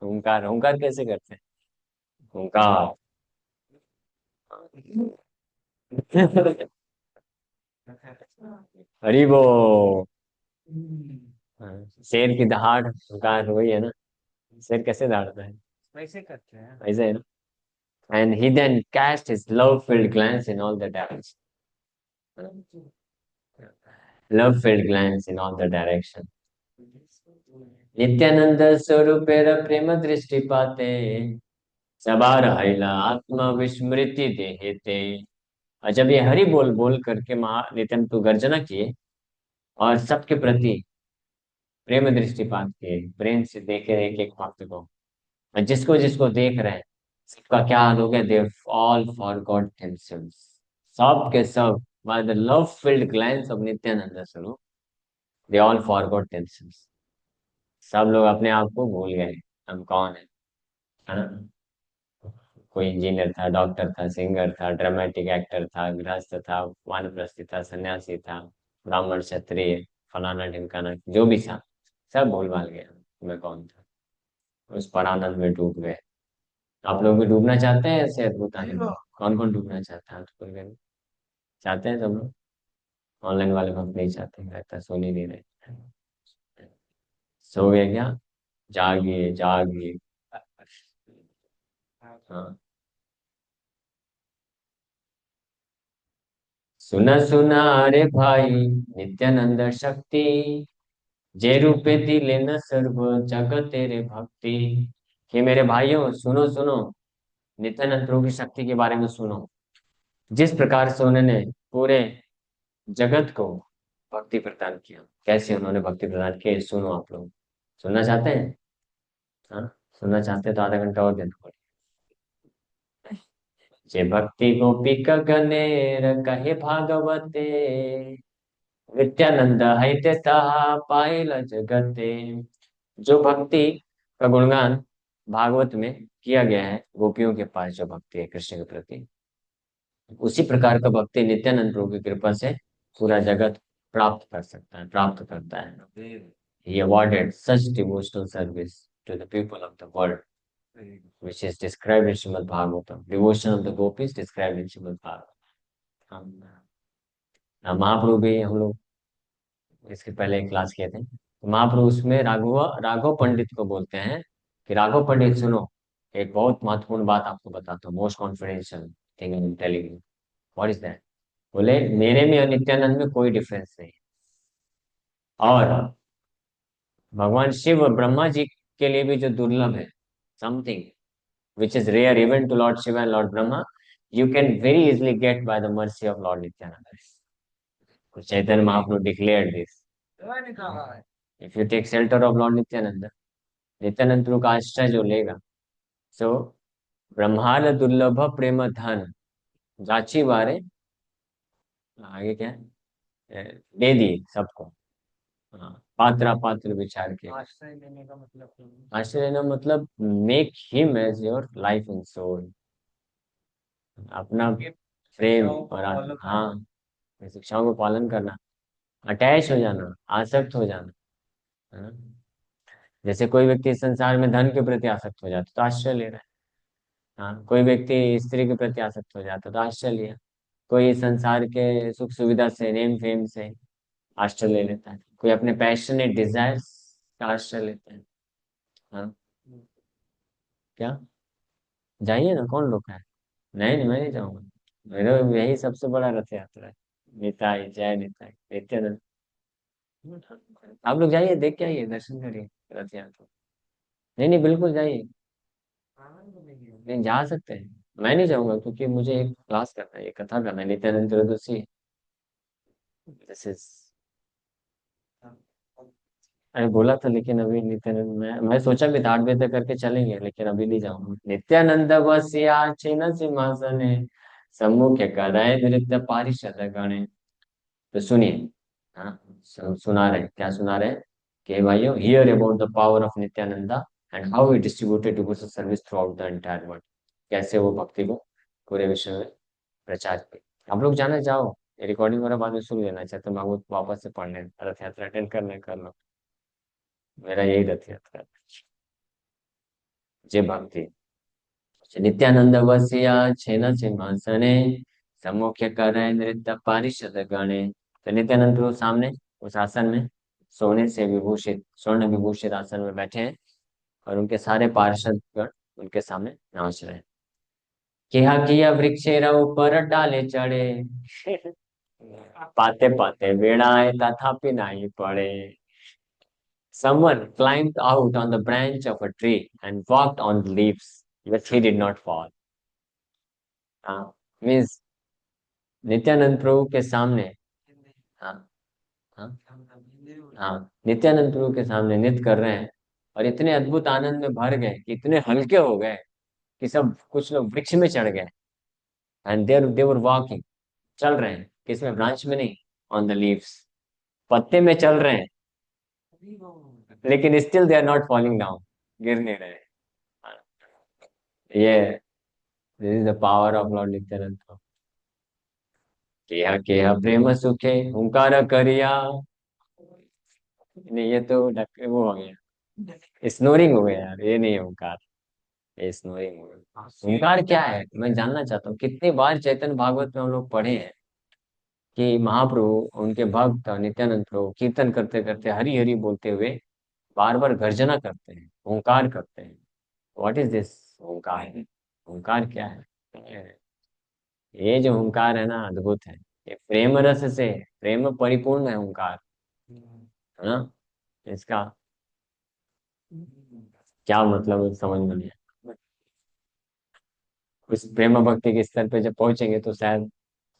हुंकार। हुंकार कैसे करते हैं? हुंकार। हरि बोल। हाँ, शेर की दहाड़ हुंकार वही है ना। शेर कैसे दहाड़ता है? वैसे करते हैं, ऐसे है ना। And he then cast his love-filled glance in all the directions. Love-filled glance in all the direction. Nityanand स्वरूपेर प्रेम दृष्टि पाते, सबार हरिला आत्मा विस्मृति देहेते। और जब ये हरि बोल बोल करके महा नित्यानंद तो गर्जना किए और सबके प्रति प्रेम दृष्टिपात किए, प्रेम से देखे एक एक भक्त को, और जिसको जिसको देख रहे हैं सबका क्या हाल हो गया, दे ऑल फॉरगॉट देमसेल्व्स। सब के सब by the love filled glance of Nityananda Swarup, they all forgot themselves. सब लोग अपने आप को भूल गए, हम कौन है ना। कोई इंजीनियर था, डॉक्टर था, सिंगर था, ड्रामेटिक एक्टर था, गृहस्थ था, वानप्रस्थी था, सन्यासी था, ब्राह्मण, क्षत्रिय, फलाना ढिमकाना, जो भी था, सब भूल भाल गया मैं कौन था। उस परानंद में डूब गए। आप लोग भी डूबना चाहते हैं ऐसे अद्भुत आनंद में? कौन कौन डूबना चाहता है? तो कोई चाहते हैं सब लोग। ऑनलाइन वाले भक्त नहीं चाहते, लगता है सुन ही नहीं रहे। सो गए क्या? जागिए जागिए। हाँ। सुना सुना रे भाई नित्यानंद शक्ति, जे रूपे दिले न सर्व जगत तेरे भक्ति। कि मेरे भाइयों सुनो सुनो, नित्यानंद प्रभु की शक्ति के बारे में सुनो। जिस प्रकार से उन्होंने पूरे जगत को भक्ति प्रदान किया, कैसे उन्होंने भक्ति प्रदान किया, सुनो आप लोग। सुनना चाहते हैं? हाँ, सुनना चाहते हैं तो आधा घंटा और देना पड़ेगा। जे भक्ति गोपी गगनेर कहे भागवते, नित्यानंद है ताहा पाइल जगते। जो भक्ति का गुणगान भागवत में किया गया है, गोपियों के पास जो भक्ति है कृष्ण के प्रति, उसी प्रकार का भक्ति नित्यानंद प्रभु की कृपा से पूरा जगत प्राप्त कर सकता है, प्राप्त करता है। He awarded such devotional service to the people of the world, which is described in Srimad Bhagavatam. Devotion of the gopis described in Srimad Bhagavatam. महाप्रभु भी हम लोग इसके पहले एक क्लास किए थे, तो महाप्रभु उसमें राघव राघव पंडित को बोलते हैं कि राघव पंडित सुनो, एक बहुत महत्वपूर्ण बात आपको बताता हूँ, most confidential thing I am telling you. What is that? बोले मेरे में और नित्यानंद में कोई डिफरेंस नहीं। और भगवान शिव और ब्रह्मा जी के लिए भी जो दुर्लभ है, something which is rare even to Lord Shiva and Lord Brahma, you can very easily get by the mercy of Lord Nityananda. Chaitanya Mahaprabhu declared this. If you take shelter of Lord Nityananda, Nityananda Prabhu का आश्रय जो लेगा, सो ब्रह्मांड दुर्लभ प्रेम धन जाची बारे, आगे क्या है, दे दी सबको। हाँ, पात्र पात्र विचार के। आश्रय लेने का मतलब, आश्रय लेना मतलब make him as your life and soul. अपना प्रेम और हाँ, शिक्षाओं को पालन करना, अटैच हो जाना, आसक्त हो जाना, है ना। जैसे कोई व्यक्ति संसार में धन के प्रति आसक्त हो जाता है तो आश्रय ले रहा है। हाँ, कोई व्यक्ति स्त्री के प्रति आसक्त हो जाता है तो आश्रय लिया। कोई संसार के सुख सुविधा से, नेम फेम से आश्रय ले लेता है। कोई अपने पैशनेट डिजायर्स का आश्रय लेता है। हाँ, क्या? जाइए ना, कौन रोका है? नहीं नहीं, मैं नहीं जाऊंगा। मेरे यही सबसे बड़ा रथ यात्रा है। निताई जय निताई नित्यानंद। आप लोग जाइए, देख के आइए, दर्शन करिए रथ यात्रा। नहीं नहीं, बिल्कुल जाइए। नहीं, जा सकते हैं। मैं नहीं जाऊंगा क्योंकि मुझे एक क्लास करना है, एक कथा करना है, नित्यानंद त्रयोदशी। This is. अरे बोला था, लेकिन अभी नित्यानंद, मैं सोचा भी था 8 बजे तक करके चलेंगे, लेकिन अभी नहीं जाऊंगा। नित्यानंद बसिया छिन्न सिंहासने, सम्मुख कराए नृत्य पारिषद गणे। तो सुनिए। हाँ, सुना रहे, क्या सुना रहे? कि भाइयों, here about the power of Nityananda and how he distributed devotional service through out the entire world. कैसे वो भक्ति को पूरे विश्व में प्रचार की। आप लोग जाना चाहो, रिकॉर्डिंग वाला बाद में सुन लेना, चाहते तो भागवत वापस से पढ़ने, रथ यात्रा अटेंड करने कर लो। मेरा यही रथ यात्रा है। जय भक्ति। नित्यानंद वसिया छेन सिंहासने, सम्मुख करे नृत्य पारिषद गणे। तो नित्यानंद प्रभु सामने उस आसन में, सोने से विभूषित, स्वर्ण विभूषित आसन में बैठे हैं, और उनके सारे पार्षद गण उनके सामने नाच रहे हैं। किया किया वृक्षेर ऊपर डाले चढ़े, पाते पाते वेणाए तथापि नहीं पड़े। Someone climbed out on the branch of a tree and walked on the leaves, but he did not fall. हाँ, मीन्स नित्यानंद प्रभु के सामने। हाँ हाँ हाँ, नित्यानंद प्रभु के सामने नृत्य कर रहे हैं, और इतने अद्भुत आनंद में भर गए कि इतने हल्के हो गए कि सब, कुछ लोग वृक्ष में चढ़ गए। एंड देवर वॉकिंग, चल रहे हैं, किसमें? ब्रांच में नहीं, ऑन द लीव्स, पत्ते में चल रहे हैं, लेकिन still they are not falling down, गिर नहीं रहे। हाँ, ये this is the power of Lord Nityananda. केहा केहा प्रेम सुखे हुंकार करिया। नहीं, ये तो वो हो गया, स्नोरिंग हो गया यार, ये नहीं है ओंकार, ये स्नोरिंग हो गया। ओंकार क्या है, मैं जानना चाहता हूँ। कितनी बार चैतन्य भागवत में हम लोग पढ़े हैं कि महाप्रभु, उनके भक्त नित्यानंद प्रभु कीर्तन करते करते, हरि हरि बोलते हुए बार बार गर्जना करते हैं, ओंकार करते हैं। व्हाट इज दिस ओंकार? ओंकार क्या है? ये जो ओंकार है ना, अद्भुत है। ये प्रेम रस से, प्रेम परिपूर्ण है ओंकार, है ना? इसका क्या मतलब है, समझ में नहीं आया। उस प्रेम भक्ति के स्तर पे जब पहुंचेंगे तो शायद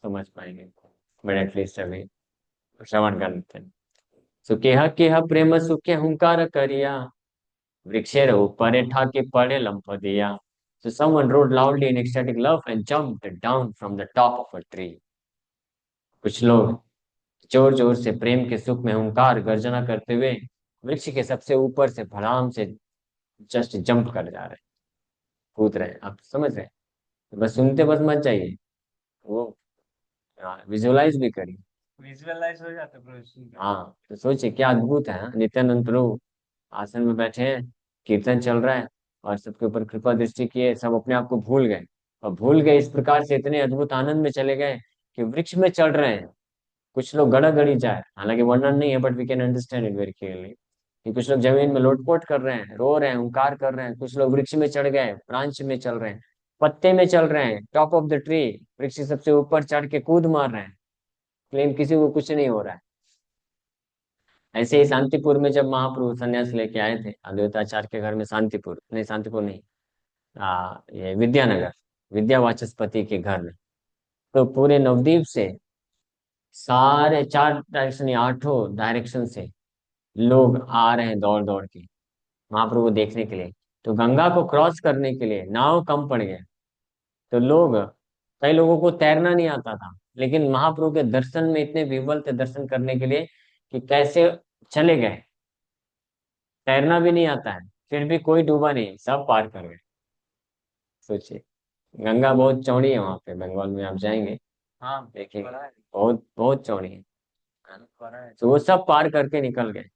समझ पाएंगे, बट एटलीस्ट अभी श्रवण कर लेते हैं। सुकेह केह प्रेम सुखे हुंकार करिया, वृक्षेर ऊपरे ठाके पड़े लंफ दिया। So someone roared loudly in ecstatic love and jumped down from the top of a tree. कुछ लोग जोर जोर से प्रेम के सुख में हुंकार गर्जना करते हुए वृक्ष के सबसे ऊपर से भड़ाम से जस्ट जंप कर जा रहे हैं, कूद रहे हैं। आप समझ रहे हैं? तो बस सुनते बस मत जाइए, वो विजुअलाइज भी करिए। विजुअलाइज हो जाता है प्रभु। हाँ, तो सोचिए क्या अद्भुत है। हाँ? नित्यानंद प्रभु आसन में बैठे हैं, कीर्तन चल रहा है, और सबके ऊपर कृपा दृष्टि किए, सब अपने आप को भूल गए, और भूल गए इस प्रकार से इतने अद्भुत आनंद में चले गए कि वृक्ष में चढ़ रहे हैं। कुछ लोग गड़ा गड़ी जाए, हालांकि वर्णन नहीं है, but we can understand it very clearly, कि कुछ लोग जमीन में लोटपोट कर रहे हैं, रो रहे हैं, हुंकार कर रहे हैं। कुछ लोग वृक्ष में चढ़ गए, ब्रांच में चल रहे हैं, पत्ते में चल रहे हैं, टॉप ऑफ द ट्री, वृक्ष के सबसे ऊपर चढ़ के कूद मार रहे हैं, लेकिन किसी को कुछ नहीं हो रहा है। ऐसे ही शांतिपुर में जब महाप्रभु संन्यास लेके आए थे अद्वैताचार्य के घर में, शांतिपुर नहीं, शांतिपुर नहीं, ये विद्यानगर, विद्या वाचस्पति के घर में, तो पूरे नवद्वीप से सारे 4 डायरेक्शन या 8 डायरेक्शन से लोग आ रहे हैं दौड़ दौड़ के महाप्रभु को देखने के लिए। तो गंगा को क्रॉस करने के लिए नाव कम पड़ गया, तो लोग, कई लोगों को तैरना नहीं आता था, लेकिन महाप्रभु के दर्शन में इतने विह्वल थे दर्शन करने के लिए कि कैसे चले गए। तैरना भी नहीं आता है, फिर भी कोई डूबा नहीं, सब पार कर गए। सोचिए, गंगा बहुत चौड़ी है वहां पे, बंगाल में आप जाएंगे, हाँ देखिए, बहुत बहुत चौड़ी है। तो वो सब पार करके निकल गए।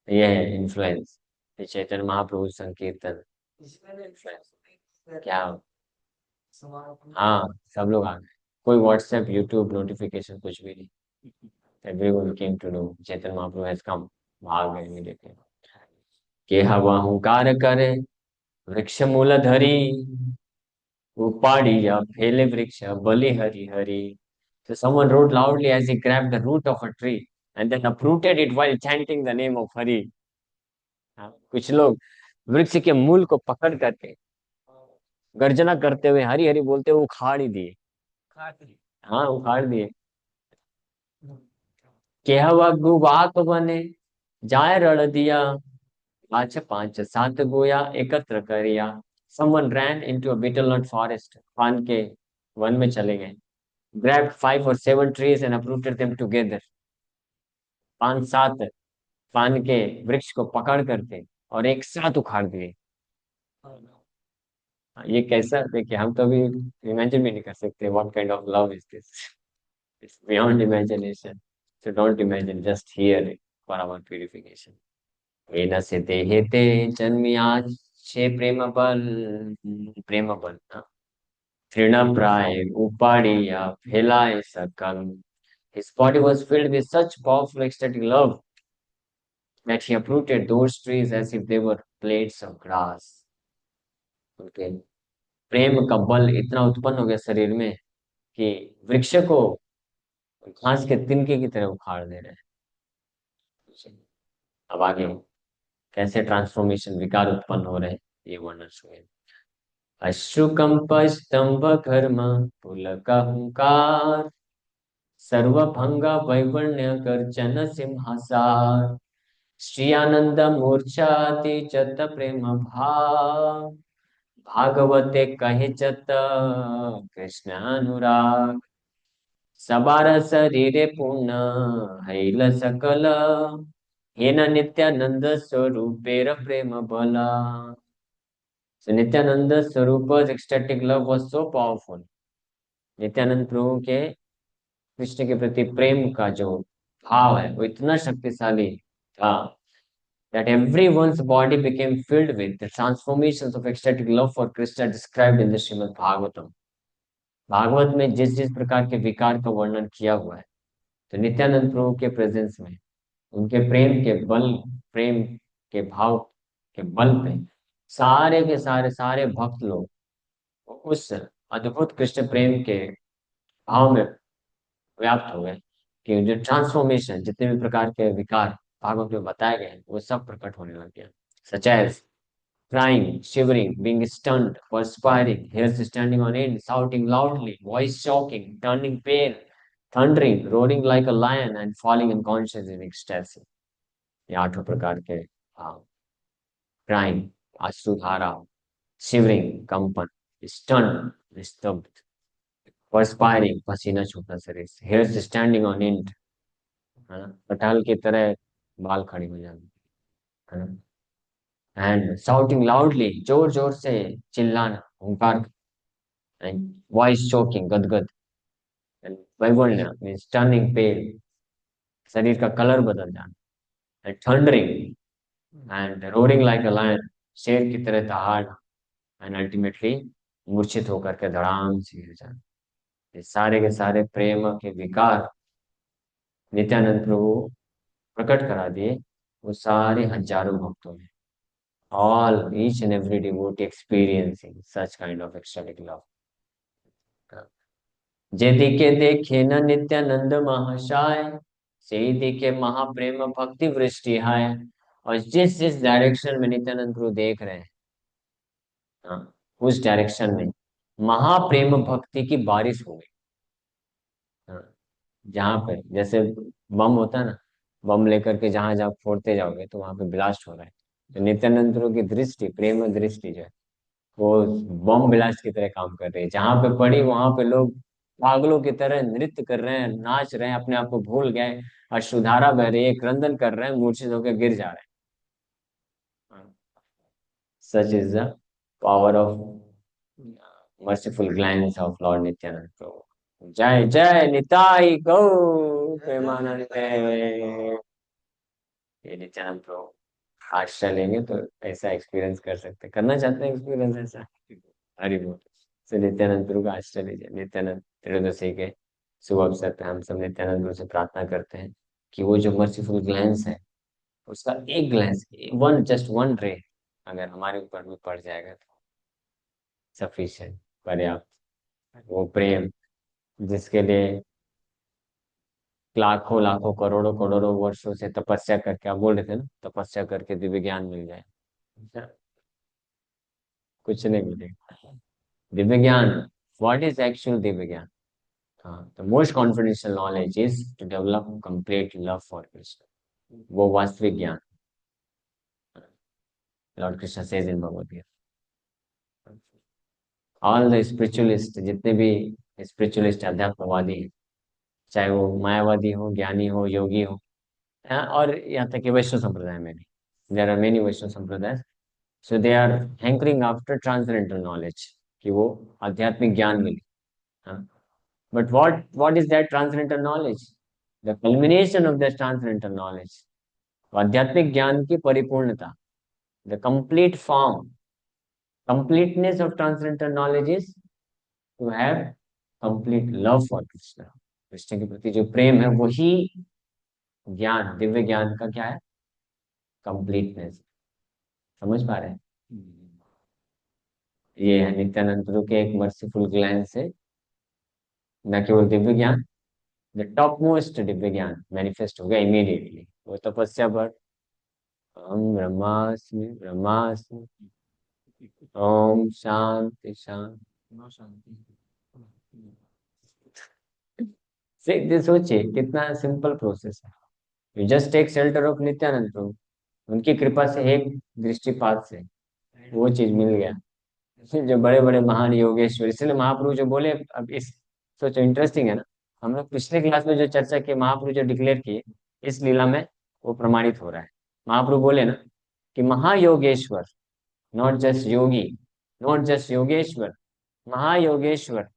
ये है इन्फ्लुएंस, चैतन्य महाप्रभु संकीर्तन। क्या? हाँ, सब लोग आ गए। कोई व्हाट्सएप यूट्यूब नोटिफिकेशन कुछ भी नहीं। Everyone came to know Chaitanya Mahaprabhu has come. भाग गए इमीडिएटली। के हवा हुंकार करे वृक्ष मूल धरी, Upadiya, Phele Vriksha, Bali Hari Hari. So someone wrote loudly as he grabbed the root of a tree and then uprooted it while chanting the name of Hari. हाँ, कुछ लोग वृक्ष के मूल को पकड़ करके गर्जना करते हुए हरी हरी बोलते हुए उखाड़ ही दिए। हाँ, उखाड़ दिए। कहवा गुवाक बने जाय रड़ दिया, पांच पांच सात गोया एकत्र करिया। Someone ran into a betel nut forest, पान के वन में चले गए, grabbed 5 or 7 trees and uprooted them together, 5 7 पान के वृक्ष को पकड़ करके और एक साथ उखाड़ दिए। ये कैसा, देखिए हम तो अभी इमेजिन भी नहीं कर सकते, what kind of love is this, it's beyond imagination. So don't imagine, just hear it for our purification. येन से देहेते जन्मियाच छे प्रेम बल, प्रेम बल तृणप्राय उपाड़िया फैलाए सकल। His body was filled with such powerful ecstatic love that he uprooted those trees as if they were blades of grass. Okay. प्रेम का बल इतना उत्पन्न हो गया शरीर में कि वृक्ष को घास के तिनके की तरह उखाड़ दे रहे हैं। अब आगे कैसे ट्रांसफॉर्मेशन विकार उत्पन्न हो रहे हैं ये वर्णन सुनिए। अश्रुकंप स्तंभ कर्म पुलक हुंकार, सर्वभंग वैवर्ण्य गर्जन सिंहासार। श्री आनंद मूर्छाति चत प्रेम भाव, भागवते कहे चत कृष्ण अनुराग। सबार शरीरे पूर्ण हैल सकल, हेन नित्यानंद स्वरूपेर प्रेम बला। So Nityananda Swarupa's ecstatic love was so powerful. Nityanand Prabhu के कृष्ण के प्रति प्रेम का जो भाव है वो इतना शक्तिशाली था that everyone's body became filled with the transformations of ecstatic love for Krishna described in the Srimad Bhagavatam. Bhagavat में जिस जिस प्रकार के विकार का वर्णन किया हुआ है, तो नित्यानंद प्रभु के प्रेजेंस में उनके प्रेम के बल, प्रेम के भाव के बल पे सारे के सारे सारे भक्त लोग उस अद्भुत कृष्ण प्रेम के भाव में व्याप्त हो गए कि जो ट्रांसफॉर्मेशन, जितने भी प्रकार के विकार भागवत में बताए गए हैं वो सब प्रकट होने लग गया। Such as crying, shivering, being stunned, perspiring, hairs standing on end, shouting loudly, voice choking, turning pale, thundering, roaring like a lion, and falling unconscious in ecstasy. ये 8 प्रकार के भाव। crying, अश्रुधारा, shivering, कंपन, stunned, निस्तब्ध, perspiring, पसीना छूटना शरीर से, hairs standing on end, है ना, कटहल की तरह बाल खड़ी हो जाना, है ना, एंड शाउटिंग लाउडली, जोर जोर से चिल्लाना, हुंकार, एंड वॉइस चोकिंग, गदगद, एंड वैवल्य मींस टर्निंग पेल, शरीर का कलर बदल जाना, and thundering and roaring like a lion, शेर की तरह दहाड़, एंड अल्टीमेटली मूर्छित होकर के धड़ाम से गिर जाना। ये सारे के सारे प्रेम के विकार नित्यानंद प्रभु प्रकट करा दिए वो सारे हजारों भक्तों में। All, each and every devotee experiencing such kind of ecstatic love. जे दिखे देखे न नित्यानंद महाशय, से दिखे महाप्रेम भक्ति वृष्टि है। और जिस जिस डायरेक्शन में नित्यानंद प्रभु देख रहे हैं, हाँ, उस डायरेक्शन में महाप्रेम भक्ति की बारिश हो गई। हाँ, जहाँ पे जैसे बम होता है ना, बम लेकर के जहां जहां फोड़ते जाओगे तो वहां पे ब्लास्ट हो रहा है। तो नित्यानंद प्रभु की दृष्टि, प्रेम दृष्टि जो है वो बम ब्लास्ट की तरह काम कर रही है। जहां पे पड़ी वहां पे लोग पागलों की तरह नृत्य कर रहे हैं, नाच रहे हैं, अपने आप को भूल गए, अश्रुधारा बह रही है, क्रंदन कर रहे हैं, मूर्छित होकर गिर जा रहे हैं। Such is the power of merciful glance of Lord Nityananda Prabhu. जय जय निताई गौ प्रेमानंद। ये नित्यानंद प्रभु आश्रय लेंगे तो ऐसा एक्सपीरियंस कर सकते, करना चाहते हैं एक्सपीरियंस ऐसा, हरि बोल। से नित्यानंद गुरु का आश्रय लीजिए। नित्यानंद त्रयोदशी के शुभ अवसर पे हम सब नित्यानंद गुरु से प्रार्थना करते हैं कि वो जो मर्सीफुल ग्लैंस है उसका एक ग्लैंस, वन, जस्ट वन रे अगर हमारे ऊपर भी पड़ जाएगा तो सफिशिएंट, पर्याप्त। वो प्रेम जिसके लिए लाखों लाखों करोड़ों करोड़ों वर्षों से तपस्या करके, आप बोल रहे थे ना, तपस्या करके दिव्य ज्ञान मिल जाए, कुछ नहीं मिलेगा। दिव्य ज्ञान, व्हाट इज एक्चुअल दिव्य ज्ञान? हाँ, the most confidential knowledge is to develop complete love for Krishna. वो वास्तविक ज्ञान, lord Krishna says in Bhagavad Gita. All the spiritualist, जितने भी स्पिरिचुअलिस्ट अध्यात्मवादी हैं, चाहे वो मायावादी हो, ज्ञानी हो, योगी हो, हाँ, और यहाँ तक कि वैष्णव संप्रदाय में भी, there are many Vaishnava sampradaya, so they are hankering after transcendental knowledge, कि वो आध्यात्मिक ज्ञान मिले। हाँ, but what is that transcendental knowledge? The culmination of that transcendental knowledge, आध्यात्मिक ज्ञान की परिपूर्णता, the complete form, completeness of transcendental knowledge is to have complete love for Krishna. Krishna के प्रति जो प्रेम है वही ज्ञान, दिव्य ज्ञान का क्या है? कंप्लीटनेस। समझ पा रहे हैं? ये है नित्यानंद प्रभु के एक मर्सीफुल ग्लैंस से, न केवल दिव्य ज्ञान, द टॉप मोस्ट दिव्य ज्ञान मैनिफेस्ट हो गया इमीडिएटली। वो तपस्या पर, हम ब्रह्मास्मि ब्रह्मास्मि, ओम शांति शांति। सोचिए कितना सिंपल प्रोसेस है। You just take shelter of Nityananda Prabhu, उनकी कृपा से, एक दृष्टिपात से वो चीज मिल गया। जो बड़े बड़े महान योगेश्वर, इसलिए महाप्रभु जो बोले, अब इस, सोचो इंटरेस्टिंग है ना, हम लोग पिछले क्लास में जो चर्चा की, महाप्रभु जो डिक्लेयर किए, इस लीला में वो प्रमाणित हो रहा है। महाप्रभु बोले ना कि mahayogeshwar, not just yogi, not just yogeshwar, mahayogeshwar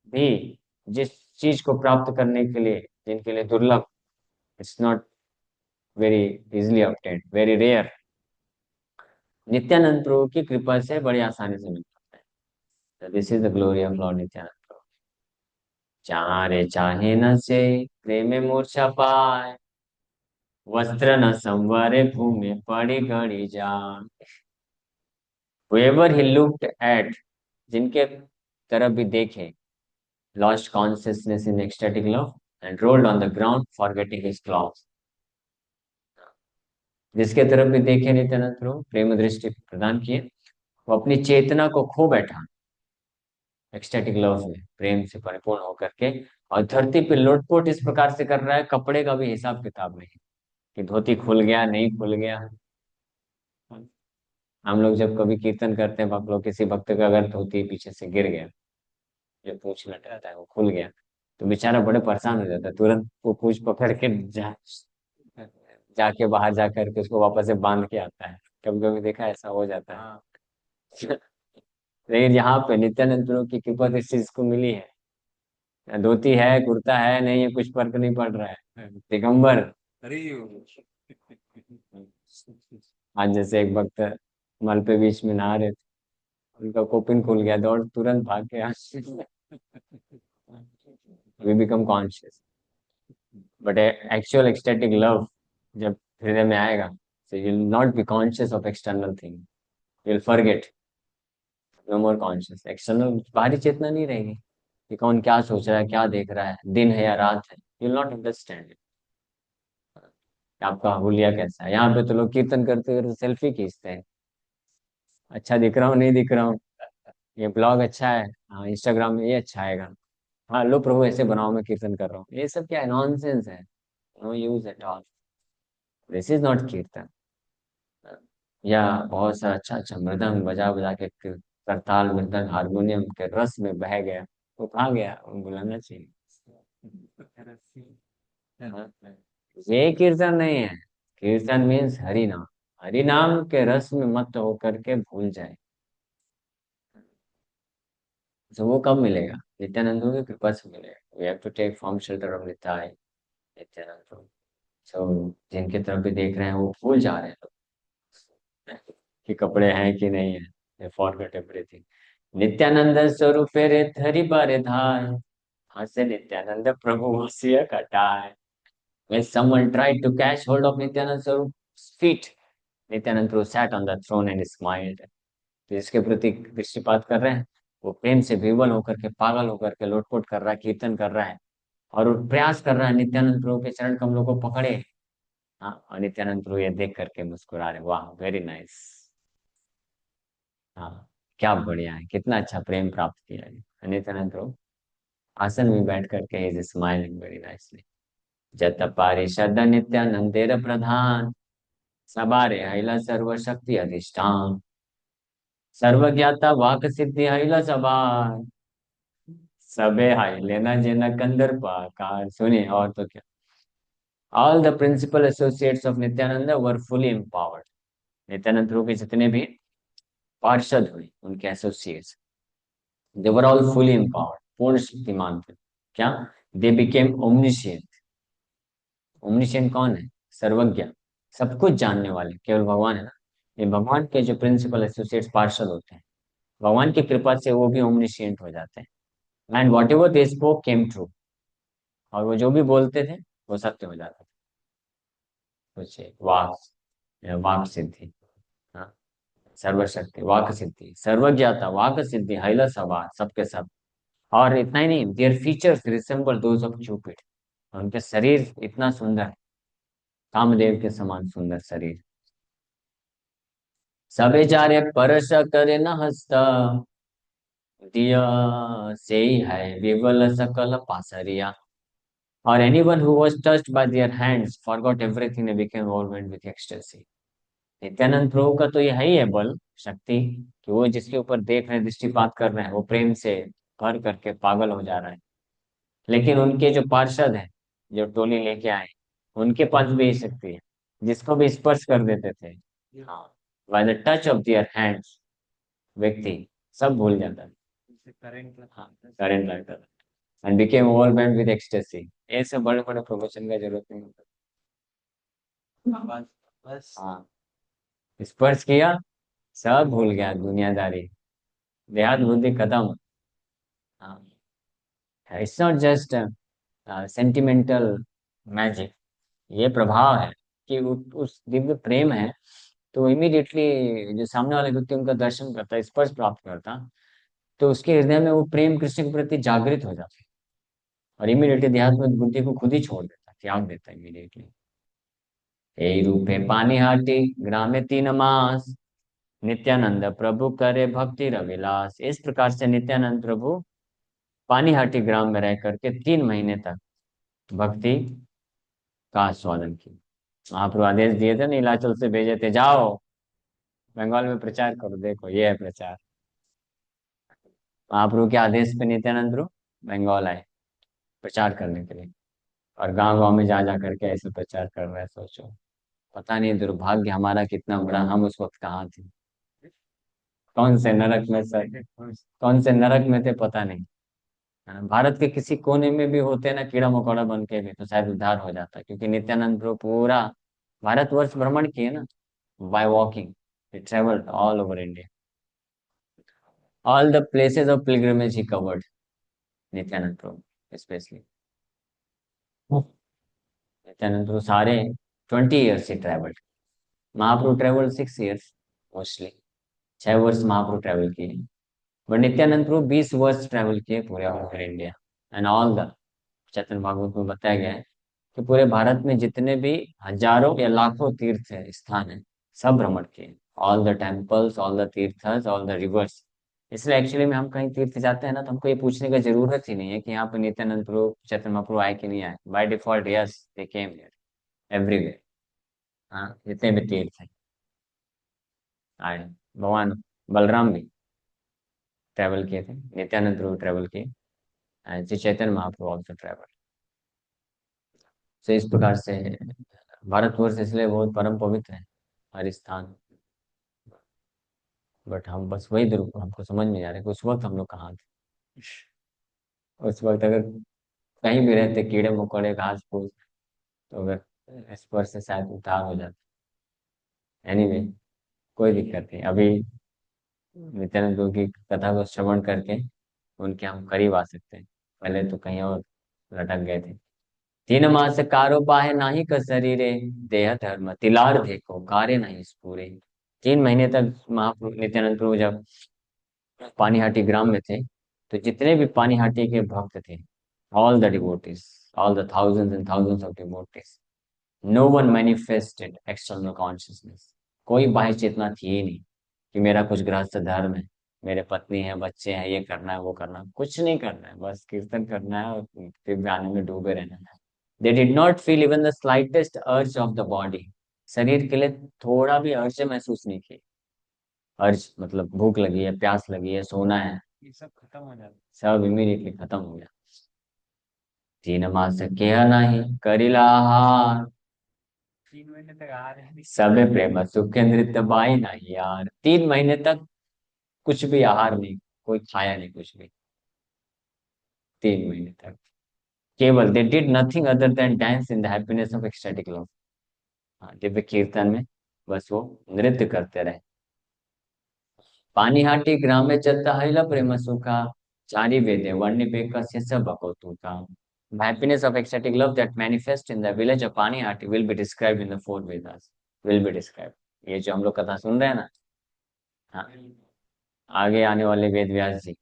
भी जिस चीज को प्राप्त करने के लिए, जिनके लिए दुर्लभ, it's not very easily obtained, very rare, Nityananda Prabhu की कृपा से बड़ी आसानी से मिल सकता है। This is the glory of Lord Nityananda Prabhu. चारे चाहे न से प्रेम मूर्छा पाए, वस्त्र न संवरे भूमि पड़ी गड़ी जान। Whoever he looked at, जिनके तरफ भी देखे, lost consciousness in ecstatic love and rolled on the ground forgetting his clothes। जिसके तरफ भी देखे नित्यानंद प्रभु, प्रेम दृष्टि प्रदान किए, वो अपनी चेतना को खो बैठा एक्सटेटिक लव में, प्रेम से परिपूर्ण होकर के, और धरती पे लोटपोट इस प्रकार से कर रहा है, कपड़े का भी हिसाब किताब नहीं, कि धोती खुल गया नहीं खुल गया। हम लोग जब कभी कीर्तन करते हैं, आप लोग किसी भक्त का अगर धोती पीछे से गिर गया, जो पूछ लटकाता है वो खुल गया, तो बेचारा बड़े परेशान हो जाता है, तुरंत वो पूछ पकड़ के जाके बाहर जा करके उसको वापस से बांध के आता है। कभी कभी देखा ऐसा हो जाता है। लेकिन यहाँ पे नित्यानंद प्रभु की कृपा तो इस चीज को मिली है, धोती है कुर्ता है नहीं है, कुछ फर्क नहीं पड़ रहा है, दिगंबर। आज जैसे एक भक्त मल पे बीच में नहा रहे थे, उनका कोपिन खुल गया, दौड़ तुरंत भाग के we become conscious. But actual ecstatic love जब हृदय में आएगा, so you will not be conscious of external thing, you will forget, no more conscious external, बाहरी चेतना नहीं रहेगी कि कौन क्या सोच रहा है, क्या देख रहा है, दिन है या रात है, you will not understand it। आपका हुलिया कैसा है, यहाँ पे तो लोग कीर्तन करते करते सेल्फी खींचते हैं, अच्छा दिख रहा हूँ नहीं दिख रहा हूँ, ये ब्लॉग अच्छा है, हाँ इंस्टाग्राम में ये अच्छा आएगा, हाँ लो प्रभु ऐसे बनाओ मैं कीर्तन कर रहा हूँ, ये सब क्या है, नॉनसेंस है, no use at all, this is not kirtan. या बहुत सा अच्छा अच्छा मृदंग बजा बजा के, करताल मृदंग हारमोनियम के रस में बह गया, वो कहाँ गया, वो बुलाना चाहिए। हाँ, ये कीर्तन नहीं है। कीर्तन मीन्स हरि नाम, हरि नाम के रस में मत होकर के भूल जाए, तो वो कब मिलेगा? नित्यानंद की कृपा से मिलेगा। We have to take form shelter of नित्याय नित्यानंद। सो जिनके तरफ भी देख रहे हैं वो भूल जा रहे हैं कि कपड़े हैं कि नहीं है, दे फॉरगॉट एवरीथिंग। नित्यानंद स्वरूप रे धरि बारे धाय, हसे नित्यानंद प्रभु हसिया कटाए। When someone tried to catch hold of Nityanand Swarup feet, Nityanand Prabhu sat on the throne and smiled। तो इसके प्रति दृष्टिपात कर रहे हैं, वो प्रेम से विवल होकर के, पागल होकर के लोटपोट कर रहा है, कीर्तन कर रहा है, और वो प्रयास कर रहा है नित्यानंद प्रभु के चरण कमलों को पकड़े। हाँ, और नित्यानंद प्रभु ये देख करके मुस्कुरा रहे, वाह वेरी नाइस। हाँ, क्या बढ़िया है, कितना अच्छा प्रेम प्राप्त किया है नित्यानंद प्रभु। आसन में बैठ करके इज स्माइलिंग वेरी नाइसली। जत पारिषद नित्यानंदेर प्रधान, सबारे हैला सर्वशक्ति अधिष्ठान, सर्वज्ञाता वाक सिद्धि हैला सबार, सबे हाय लेना जेना कंदर पाकार। सुनिए और तो क्या, all the principal associates of Nityananda were fully empowered. Nityananda Prabhu के जितने भी पार्षद हुए, उनके associates, they were all fully empowered, पूर्ण शक्तिमान थे। क्या? They became omniscient. ओमनिशियंट कौन है? सर्वज्ञ, सब कुछ जानने वाले केवल भगवान है ना। ये भगवान के जो प्रिंसिपल एसोसिएट्स पार्षद होते हैं, भगवान की कृपा से वो भी ओमनिशियंट हो जाते हैं। And what ever they spoke came true, और वो जो भी बोलते थे वो सत्य हो जाता था। सोचिए, वाक, वाक सिद्धि, हाँ, सर्वशक्ति, वाक सिद्धि, सर्वज्ञाता, वाक सिद्धि, हैला सभा, सबके सब। और इतना ही नहीं, their features resemble those of Cupid. उनके शरीर इतना सुंदर है, कामदेव के समान सुंदर शरीर। सबे चारे परश करे न हंसता, दिया से ही है विवल सकल पासरिया। और anyone who was touched by their hands forgot everything and became overwhelmed with ecstasy। Nityanand Prabhu का तो यही है बल, शक्ति, कि वो जिसके ऊपर देख रहे हैं, दृष्टिपात कर रहे हैं, वो प्रेम से भर करके पागल हो जा रहा है। लेकिन उनके जो पार्षद हैं, जो टोली लेके आए, उनके पास भी ये शक्ति है, जिसको भी स्पर्श कर देते थे, हाँ, by the touch of their hands, व्यक्ति सब भूल जाता है। करंट, हाँ, करंट लगता था। And became overwhelmed with ecstasy. ऐसे बड़े बड़े प्रवचन का जरूरत नहीं होता। बस, बस, हाँ, स्पर्श किया, सब भूल गया दुनियादारी, देहात बुद्धि खत्म। हाँ, it's not just sentimental magic, ये प्रभाव है कि उस दिव्य प्रेम है। तो इमीडिएटली जो सामने वाले व्यक्ति उनका दर्शन करता है, स्पर्श प्राप्त करता, तो उसके हृदय में वो प्रेम कृष्ण के प्रति जागृत हो जाता है, और इमीडिएटली देहात्म बुद्धि को खुद ही छोड़ देता है, त्याग देता है इमीडिएटली। यही रूपे पानिहाटी ग्रामे 3 मास, नित्यानंद प्रभु करे भक्ति रविलास। इस प्रकार से नित्यानंद प्रभु पानिहाटी ग्राम में रह करके 3 महीने तक भक्ति का आस्वादन किया। महाप्रभु आदेश दिए थे, नीलाचल से भेजे थे, जाओ बंगाल में प्रचार करो, देखो ये है प्रचार। महाप्रभु के आदेश पे नित्यानंद प्रभु बंगाल आए प्रचार करने के लिए, और गांव गांव में जा जा करके ऐसे प्रचार कर रहे हैं। सोचो, पता नहीं दुर्भाग्य हमारा कितना बड़ा, हम उस वक्त कहाँ थे, कौन से नरक में से, कौन से नरक में थे पता नहीं। हाँ, भारत के किसी कोने में भी होते ना कीड़ा मकोड़ा बन के भी, तो शायद उद्धार हो जाता, क्योंकि नित्यानंद प्रभु पूरा भारतवर्ष भ्रमण किए ना, by walking. he traveled all over India, all the places of pilgrimage he covered, Nityananda Prabhu specially. Nityananda Prabhu सारे 20 years he traveled। Mahaprabhu travel 6 years mostly, 6 वर्ष महाप्रभु ट्रेवल किए। बट नित्यानंद प्रभु 20 वर्ष ट्रेवल किए पूरे all over India and all the, Chaitanya Bhagavat में बताया गया है कि पूरे भारत में जितने भी हजारों या लाखों तीर्थ है, स्थान है, सब भ्रमण किए। All the temples, all the तीर्थस, ऑल द रिवर्स। इसलिए एक्चुअली में हम कहीं तीर्थ जाते हैं ना, तो हमको ये पूछने का जरूरत ही नहीं है कि यहाँ पे नित्यानंद प्रभु, चैतन्य महाप्रभु आए कि नहीं आए। By default yes, they came here everywhere. हाँ, जितने भी तीर्थ हैं आए। भगवान बलराम भी ट्रेवल किए थे, नित्यानंद प्रभु ट्रेवल किए, and Shri Chaitanya Mahaprabhu also travel. तो इस प्रकार से भारतवर्ष इसलिए बहुत परम पवित्र है, हर स्थान। बट हम बस वही हमको समझ में आ रहा है कि उस वक्त हम लोग कहाँ थे। उस वक्त अगर कहीं भी रहते, कीड़े मकोड़े घास फूस, तो अगर स्पर्श से शायद उद्धार हो जाता। एनीवे, कोई दिक्कत नहीं। अभी नित्यानंद प्रभु की कथा को श्रवण करके उनके हम करीब आ सकते हैं, पहले तो कहीं और लटक गए थे। 3 मास कारो पाहे नाही का शरीरे, देह धर्म तिलार देखो कार्य नहीं स्फूरे। 3 महीने तक महाप्रभु नित्यानंद प्रभु जब पानीहाटी ग्राम में थे, तो जितने भी पानीहाटी के भक्त थे, all the devotees, all the thousands and thousands of devotees, no one manifested external consciousness. कोई बाह्य चेतना थी ही नहीं कि मेरा कुछ गृहस्थ धर्म है, मेरे पत्नी है, बच्चे हैं, ये करना है, वो करना है। कुछ नहीं करना है, बस कीर्तन करना है और फिर गाने में डूबे रहना है। They did not feel even the slightest अर्ज ऑफ द बॉडी। शरीर के लिए थोड़ा भी अर्ज महसूस नहीं की। अर्ज मतलब भूख लगी है, प्यास लगी है, सोना है, ये सब खत्म हो जाता, सब इमीडिएटली खत्म हो गया। 3 मास किया नहीं करिला आहार, 3 महीने तक आ रहे हैं सबे प्रेम सुख नृत्य बाई नहीं यार। 3 महीने तक कुछ भी आहार नहीं, कोई खाया नहीं कुछ भी, 3 महीने तक केवल they did nothing other than dance in the happiness of ecstatic love. हाँ, दिव्य कीर्तन में बस वो नृत्य करते रहे। पानीहाटी ग्रामे चलता हरिला प्रेम सुखा, चारी वेदे वर्णिपेकस्य सब भगवतुका। The happiness of ecstatic love that manifests in the village of Panihati will be described in the 4 Vedas. Will be described. ये जो हम लोग कथा सुन रहे हैं ना, हाँ, आगे आने वाले वेद व्यास जी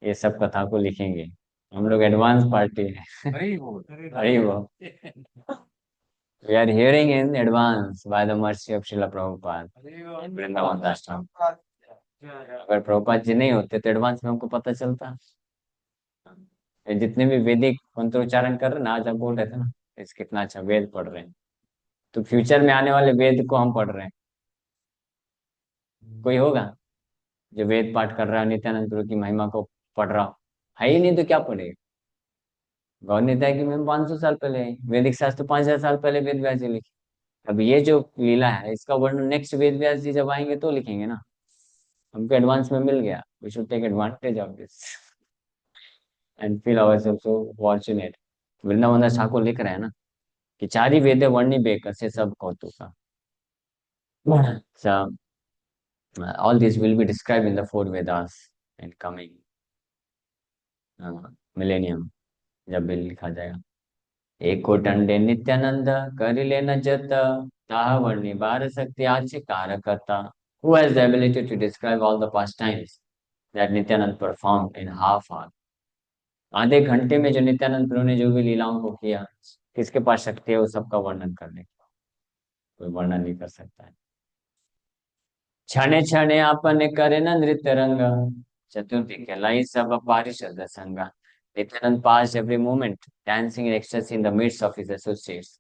ये सब कथा को लिखेंगे। हम लोग एडवांस पार्टी है। अरे वो we are hearing in advance by the mercy of Srila Prabhupada in Vrindavan Ashram. अगर प्रभुपाद जी नहीं होते तो एडवांस में हमको पता चलता। ये जितने भी वैदिक मंत्रोच्चारण कर रहे हैं ना, आज आप बोल रहे थे ना, इस कितना अच्छा वेद पढ़ रहे हैं, तो फ्यूचर में आने वाले वेद को हम पढ़ रहे हैं। कोई होगा जो वेद पाठ कर रहा है, नित्यानंद प्रभु की महिमा को पढ़ रहा हो? है ही नहीं तो क्या पढ़ेगा? गौर निताई की महिमा 500 साल पहले है, वैदिक शास्त्र 5000 साल पहले वेद व्यास जी लिखे। अब ये जो लीला है इसका वर्णन नेक्स्ट वेद व्यास जी जब आएंगे तो लिखेंगे ना। हमको एडवांस में मिल गया, we should take advantage of this and feel ourselves so fortunate. Vrindavan Das Thakur लिख रहे हैं ना कि चारी वेद वर्णि बेकर से सब कौतुका। So all these will be described in the 4 Vedas in coming millennium, जब भी लिखा जाएगा। एक कोटंडे नित्यानंद करि लेना जत, ताहा वर्णि बार शक्ति आचे कारकता। Who has the ability to describe all the pastimes that Nityanand performed in half hour? आधे घंटे में जो नित्यानंद प्रभु ने जो भी लीलाओं को किया, किसके पास शक्ति है वो सबका वर्णन करने की? कोई वर्णन नहीं कर सकता है। क्षणे क्षणे आपने करे न नृत्य रंग, चतुर्थी कहलाई सब पारिषद संगा। Nityanand passed every moment dancing in ecstasy in the midst of his associates.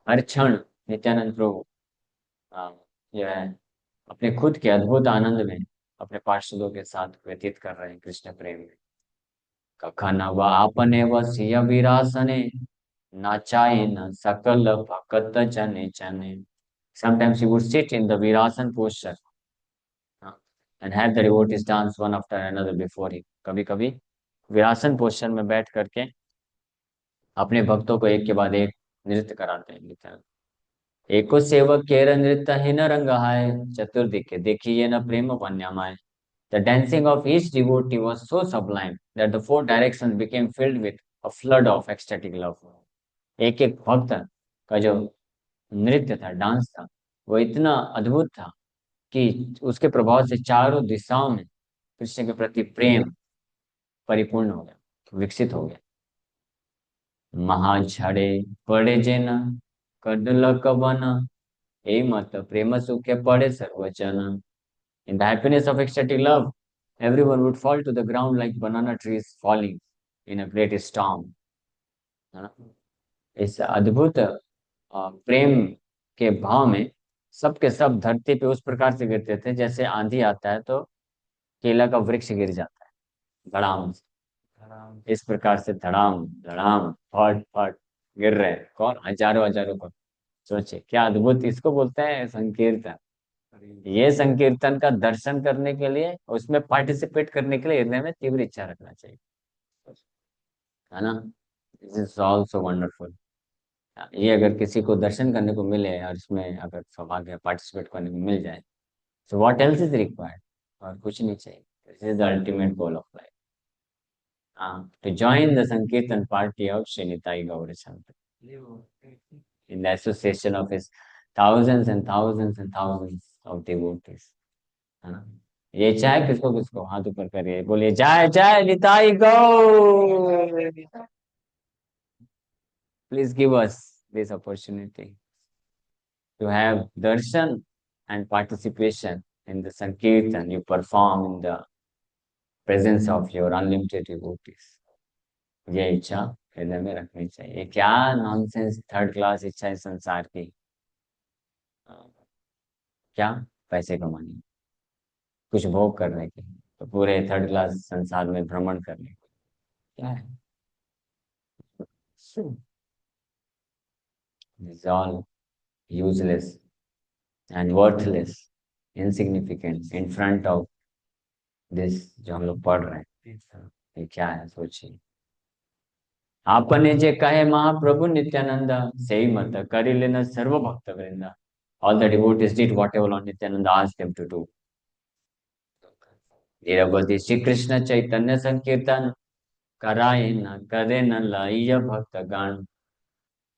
हर क्षण नित्यानंद प्रभु अ, जो है अपने खुद के अद्भुत आनंद में अपने पार्षदों के साथ व्यतीत कर रहे हैं कृष्ण प्रेम में। कखन व आपने व सिय विरासने, नाचाए न सकल भगत जने जने। Sometimes he would sit in the Virasan posture and have the devotees dance one after another before him. कभी कभी विरासन पोस्चर में बैठ करके अपने भक्तों को एक के बाद एक नृत्य कराते हैं नित्यानंद। एको सेवक केर नृत्य ही न रंग हाय, चतुर्दिके देखिए न प्रेम वन्यमाय। The dancing of each devotee was so sublime that the 4 directions became filled with a flood of ecstatic love. एक एक भक्त का जो नृत्य था, डांस था, वो इतना अद्भुत था कि उसके प्रभाव से चारों दिशाओं में कृष्ण के प्रति प्रेम परिपूर्ण हो गया, विकसित हो गया। महाझड़े पड़े जेना कडलक बना, हे मत प्रेम सुखे पड़े सर्वजन। In the happiness of ecstatic love, everyone would fall to the ground like banana trees falling in a great storm. है ना? इस अद्भुत प्रेम के भाव में सबके सब धरती पे उस प्रकार से गिरते थे जैसे आंधी आता है तो केला का वृक्ष गिर जाता है, धड़ाम से। इस प्रकार से धड़ाम धड़ाम फट फट गिर रहे हैं, कौन? हजारों हजारों को। सोचिए क्या अद्भुत, इसको बोलते हैं संकीर्तन। ये संकीर्तन का दर्शन करने के लिए, उसमें पार्टिसिपेट करने के लिए हृदय में तीव्र इच्छा रखना चाहिए, है ना? This is also wonderful. ये अगर किसी को दर्शन करने को मिले और इसमें अगर सौभाग्य पार्टिसिपेट करने को मिल जाए, so what else is required? और कुछ नहीं चाहिए। This is the ultimate goal of life, to join the Sankirtan party of Srinitai Gaurachandra in the association of his thousands and thousands and thousands of devotees, है ना? ये इच्छा है किसको किसको? हाथ ऊपर करिए, बोलिए जय जय निताई गौ। Please give us this opportunity to have darshan and participation in the Sankirtan you perform in the presence of your unlimited devotees. ये इच्छा हृदय में रखनी चाहिए। ये क्या नॉनसेंस थर्ड क्लास इच्छा है संसार की? क्या? पैसे कमाने, कुछ भोग करने की, तो पूरे थर्ड क्लास संसार में भ्रमण करने की क्या है? This is all useless and worthless, insignificant in front of this जो हम लोग पढ़ रहे हैं। ये क्या है सोचिए। आपने जे कहे महाप्रभु नित्यानंद से ही मत करी लेना सर्व भक्त वृंदा। All the devotees did whatever Lord Nityananda asked them to do. निरवधि Shri Krishna चैतन्य संकीर्तन कराए न करे न लाइय भक्त गण।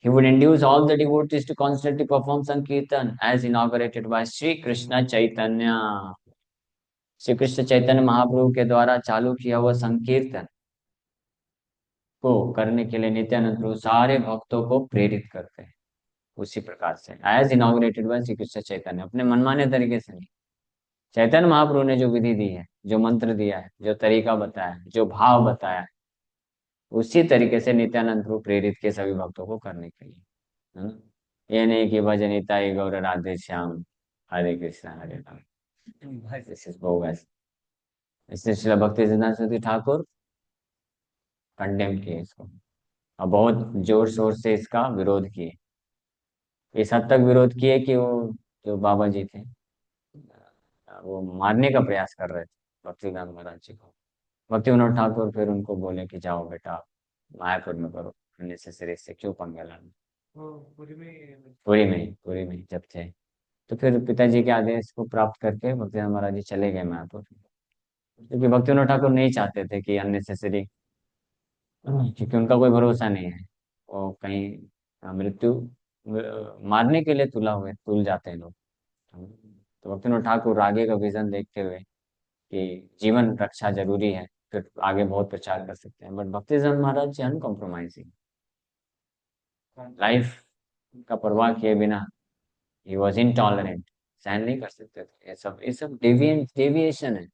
He would induce all the devotees to constantly perform Sankirtan as inaugurated by Sri Krishna Chaitanya. Shri Krishna Chaitanya Mahaprabhu के द्वारा चालू किया हुआ संकीर्तन को करने के लिए नित्यानंद प्रभु सारे भक्तों को प्रेरित करते हैं। उसी प्रकार से as inaugurated by Shri Krishna Chaitanya, अपने मनमाने तरीके से नहीं। चैतन्य महाप्रभु ने जो विधि दी है, जो मंत्र दिया है, जो तरीका बताया है, जो भाव बताया है, उसी तरीके से नित्यानंद प्रभु प्रेरित के सभी भक्तों को करने के लिए, है ना? ये नहीं कि भजनिता गौर राधे श्याम हरे कृष्ण हरे राम, दिस इज बोगस। इसलिए श्रील भक्ति सिद्धांत सरस्वती ठाकुर कंडेम किए इसको, और बहुत जोर शोर से इसका विरोध किए। इस हद तक विरोध किए कि वो जो बाबा जी थे वो मारने का प्रयास कर रहे थे भक्तिवेदांत महाराज जी को। भक्ति विनोद ठाकुर फिर उनको बोले कि जाओ बेटा मायापुर में करो, नेसेसरी से क्यों पंगे लाना। पूरी में जब थे तो फिर पिताजी के आदेश को प्राप्त करके भक्तिवेदांत महाराज जी चले गए मायापुर, क्योंकि भक्ति विनोद ठाकुर नहीं चाहते थे कि अननेसेसरी, क्योंकि उनका कोई भरोसा नहीं है। वो कहीं मृत्यु मारने के लिए तुल जाते हैं लोग। तो भक्तिविनोद ठाकुर आगे का विजन देखते हुए कि जीवन रक्षा जरूरी है, फिर आगे बहुत प्रचार कर सकते हैं। बट भक्ति सिद्धांत महाराज जी अनकॉम्प्रोमाइजिंग, लाइफ का परवाह किए बिना, ही वॉज इनटॉलरेंट, सहन नहीं कर सकते थे ये सब डेविएशन है,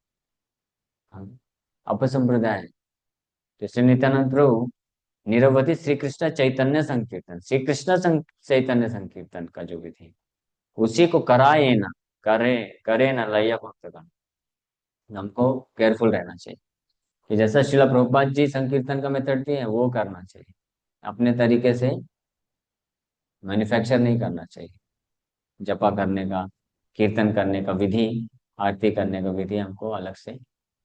अपसंप्रदाय है। तो इसलिए नित्यानंद प्रभु निरवधि श्री कृष्ण चैतन्य संकीर्तन, चैतन्य संकीर्तन का जो विधि, उसी को कराए ना करे, करे ना लैया भक्तगण। हमको केयरफुल रहना चाहिए कि जैसा शिला प्रभुपाद जी संकीर्तन का मेथड दिए हैं वो करना चाहिए, अपने तरीके से मैन्युफैक्चर नहीं करना चाहिए। जपा करने का, कीर्तन करने का विधि, आरती करने का विधि हमको अलग से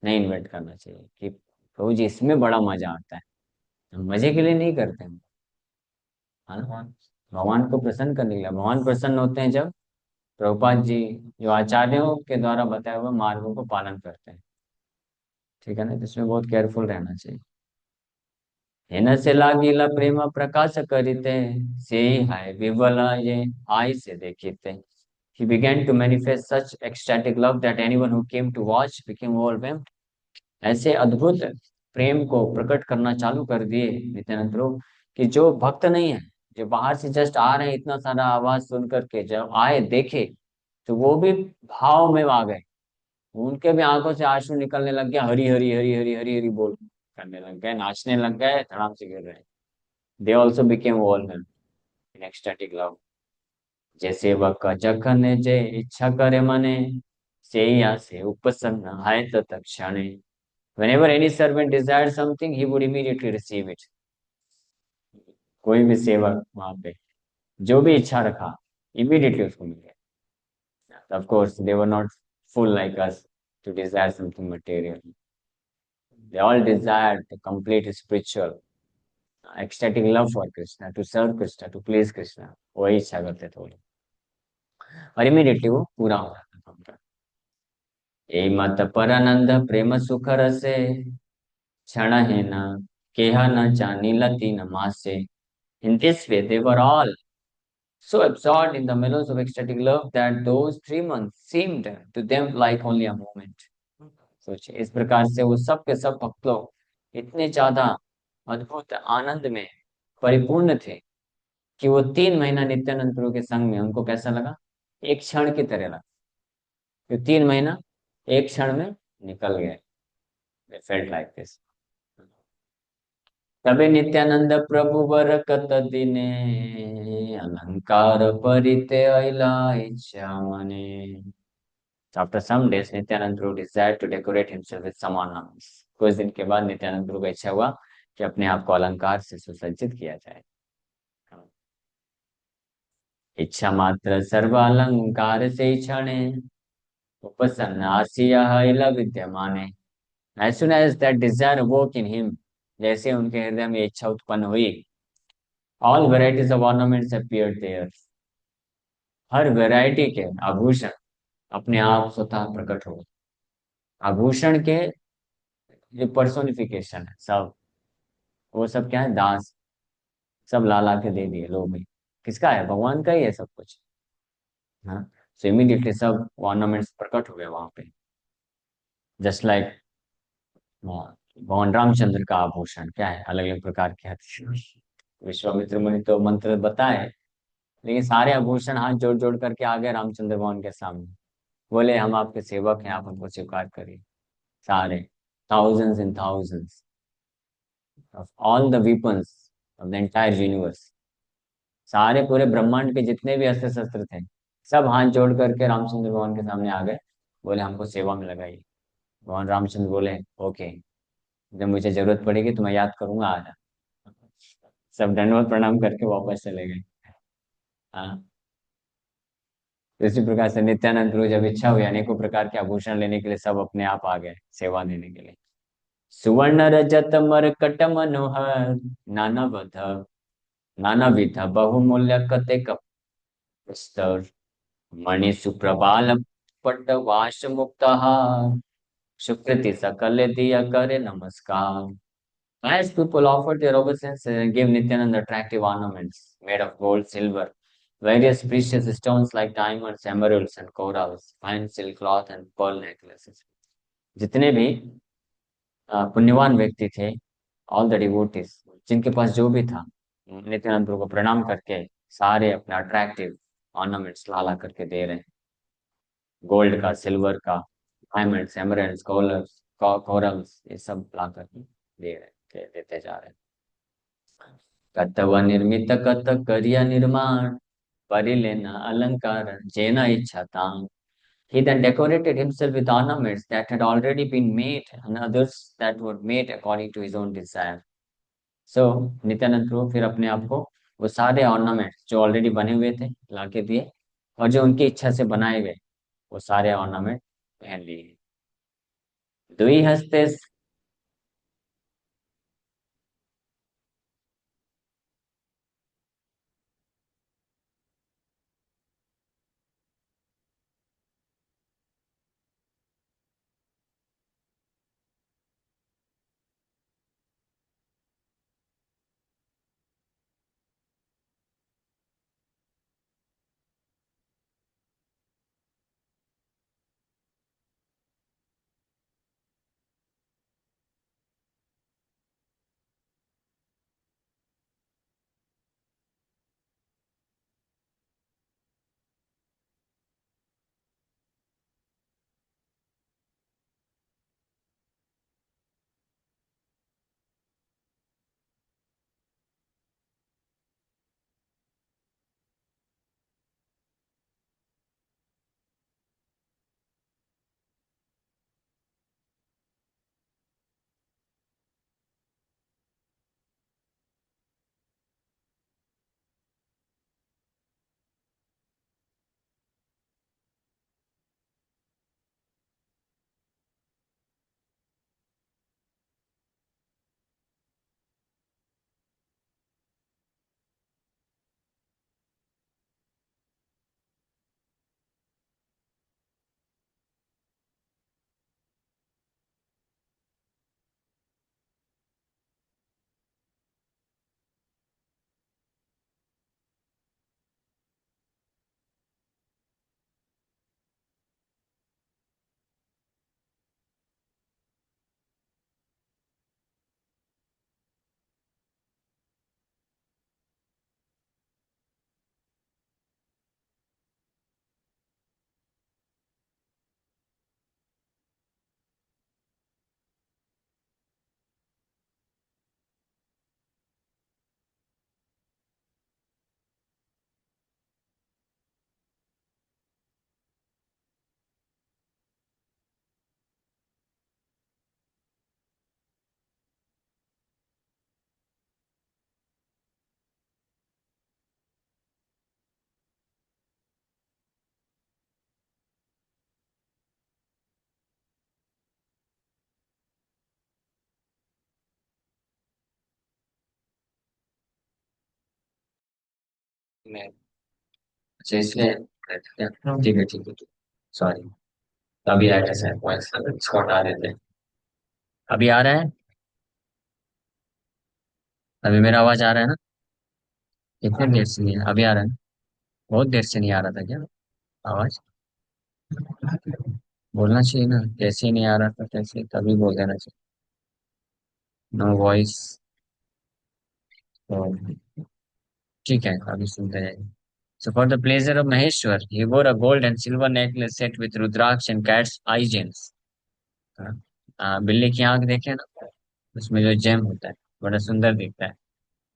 नहीं इन्वेंट करना चाहिए कि प्रभु जी इसमें बड़ा मजा आता है। हम मजे के लिए नहीं करते हैं, है ना? भगवान को प्रसन्न करने के लिए। भगवान प्रसन्न होते हैं जब प्रभुपाद जी जो आचार्यों के द्वारा बताए हुए मार्गों को पालन करते हैं, ठीक है ना? तो इसमें बहुत केयरफुल रहना चाहिए। हेन से लागिला प्रेम प्रकाश करिते से हाय विवला ये आई से देखिते। He began to manifest such ecstatic love that anyone who came to watch became overwhelmed. ऐसे अद्भुत प्रेम को प्रकट करना चालू कर दिए नित्यानंद प्रभु कि जो भक्त नहीं है, जो बाहर से जस्ट आ रहे हैं, इतना सारा आवाज सुन करके जब आए देखे तो वो भी भाव में आ गए। उनके भी आंखों से आंसू निकलने लग गया, हरी हरी हरी हरी हरी हरी बोल करने लग गए, नाचने लग गए, धड़ाम से गिर रहे। They also became overwhelmed in ecstatic love. जैसे वह जखन जे इच्छा करे मने से या से उपसन्न है तत्क्षणे। Whenever any servant desired something, he would immediately receive it. कोई भी सेवक वहां पे जो भी इच्छा रखा, immediately उसको मिल गया। Of course, they were not full like us to desire something material. They all desired the complete spiritual, ecstatic love for Krishna, to serve Krishna, to please Krishna. वही इच्छा करते थे वो लोग, और immediately वो पूरा हो जाता था उनका। ए मत परानंद प्रेम सुख रसे क्षण है न केहा न जानी लती न मासे। In this way, they were all so absorbed in the mellows of ecstatic love that those 3 months seemed to them like only a moment. सोचिए, इस प्रकार से वो सब के सब भक्त लोग इतने ज्यादा अद्भुत आनंद में परिपूर्ण थे कि वो 3 महीना नित्यानंद प्रभु के संग में उनको कैसा लगा, एक क्षण की तरह लगा। तो 3 महीना एक क्षण में निकल गए। Felt like this. तबे नित्यानंद प्रभु बरकत दिने, अलंकार परिते अइला इच्छा मने। After some days, Nityanand Prabhu desired to decorate himself with some ornaments. कुछ दिन के बाद नित्यानंद प्रभु को इच्छा हुआ कि अपने आप को अलंकार से सुसज्जित किया जाए। इच्छा मात्र सर्व अलंकार से क्षणे, उपसन्न आसिया इला विद्यमाने। As soon as that desire awoke in him, जैसे उनके हृदय में इच्छा उत्पन्न हुई, all varieties of ornaments appeared there. Her variety के आभूषण अपने आप स्वतः प्रकट हो गए। आभूषण के जो पर्सोनिफिकेशन है सब, वो सब क्या है, दास, सब ला ला के दे दिए लोग में। किसका है, भगवान का ही है सब कुछ। हाँ। सो इमीडिएटली सब ऑर्नामेंट्स प्रकट हो गए वहां पे। जस्ट लाइक भगवान रामचंद्र का आभूषण क्या है, अलग अलग प्रकार के हैं। विश्वामित्र मुनि तो मंत्र बताए, लेकिन सारे आभूषण हाथ जोड़ जोड़ करके आ गए रामचंद्र भगवान के सामने। बोले हम आपके सेवक हैं, आप हमको स्वीकार करिए। सारे thousands and thousands of all the weapons of the entire universe, सारे पूरे ब्रह्मांड के जितने भी अस्त्र शस्त्र थे, सब हाथ जोड़ करके रामचंद्र भगवान के सामने आ गए। बोले हमको सेवा में लगाइए। भगवान रामचंद्र बोले ओके, जब मुझे जरूरत पड़ेगी तो मैं याद करूंगा, आ जा। सब दंडवत प्रणाम करके वापस चले गए। हाँ। तो इसी प्रकार से नित्यानंद प्रभु जब इच्छा हुई अनेकों प्रकार के आभूषण लेने के लिए, सब अपने आप आ गए सेवा देने के लिए। सुवर्ण रजत मरकट मनोहर, नाना बध नाना विध बहुमूल्य कतेक पुस्तक, मणि सुप्रभाल पट्ट वाश मुक्तहार, सुकृति सकल दिया करे नमस्कार। As people offered their obeisance and gave Nityanand attractive ornaments made of gold, silver, various precious stones like diamonds, emeralds, and corals, fine silk cloth, and pearl necklaces. जितने भी पुण्यवान व्यक्ति थे, ऑल द डिवोटीज, जिनके पास जो भी था, नित्यानंद प्रभु को प्रणाम करके सारे अपने अट्रैक्टिव ऑर्नामेंट्स ला ला करके दे रहे हैं। गोल्ड का, सिल्वर का, डायमंड्स, एमरल्ड्स, कोरल्स, ये सब ला करके दे रहे हैं, देते जा रहे हैं। कतव निर्मित कत करिया निर्माण, परिलेना अलंकार जेना इच्छा तांग। He then decorated himself with ornaments that had already been made and others that were made according to his own desire. So Nityanand प्रभु फिर अपने आप को वो सारे ऑर्नामेंट्स जो ऑलरेडी बने हुए थे ला के दिए, और जो उनकी इच्छा से बनाए गए वो सारे ऑर्नामेंट पहन लिए। दुई हस्ते मैं अच्छा इसलिए ठीक है ठीक है। सॉरी। अभी आ रहा है वॉइस इसको हटा देते हैं। अभी आ रहा है। अभी मेरा आवाज आ रहा है ना। कितने देर से नहीं अभी आ रहा है ना? बहुत देर से नहीं आ रहा था क्या आवाज? बोलना चाहिए ना, कैसे नहीं आ रहा था कैसे तभी बोल देना चाहिए। No voice. तो ठीक है अभी सुनते जाएंगे। So for the pleasure of Maheshwar, he wore a gold and silver necklace set with Rudraksh and cat's eye gems. हाँ, बिल्ली की आंख देखे ना, उसमें जो जेम होता है बड़ा सुंदर दिखता है।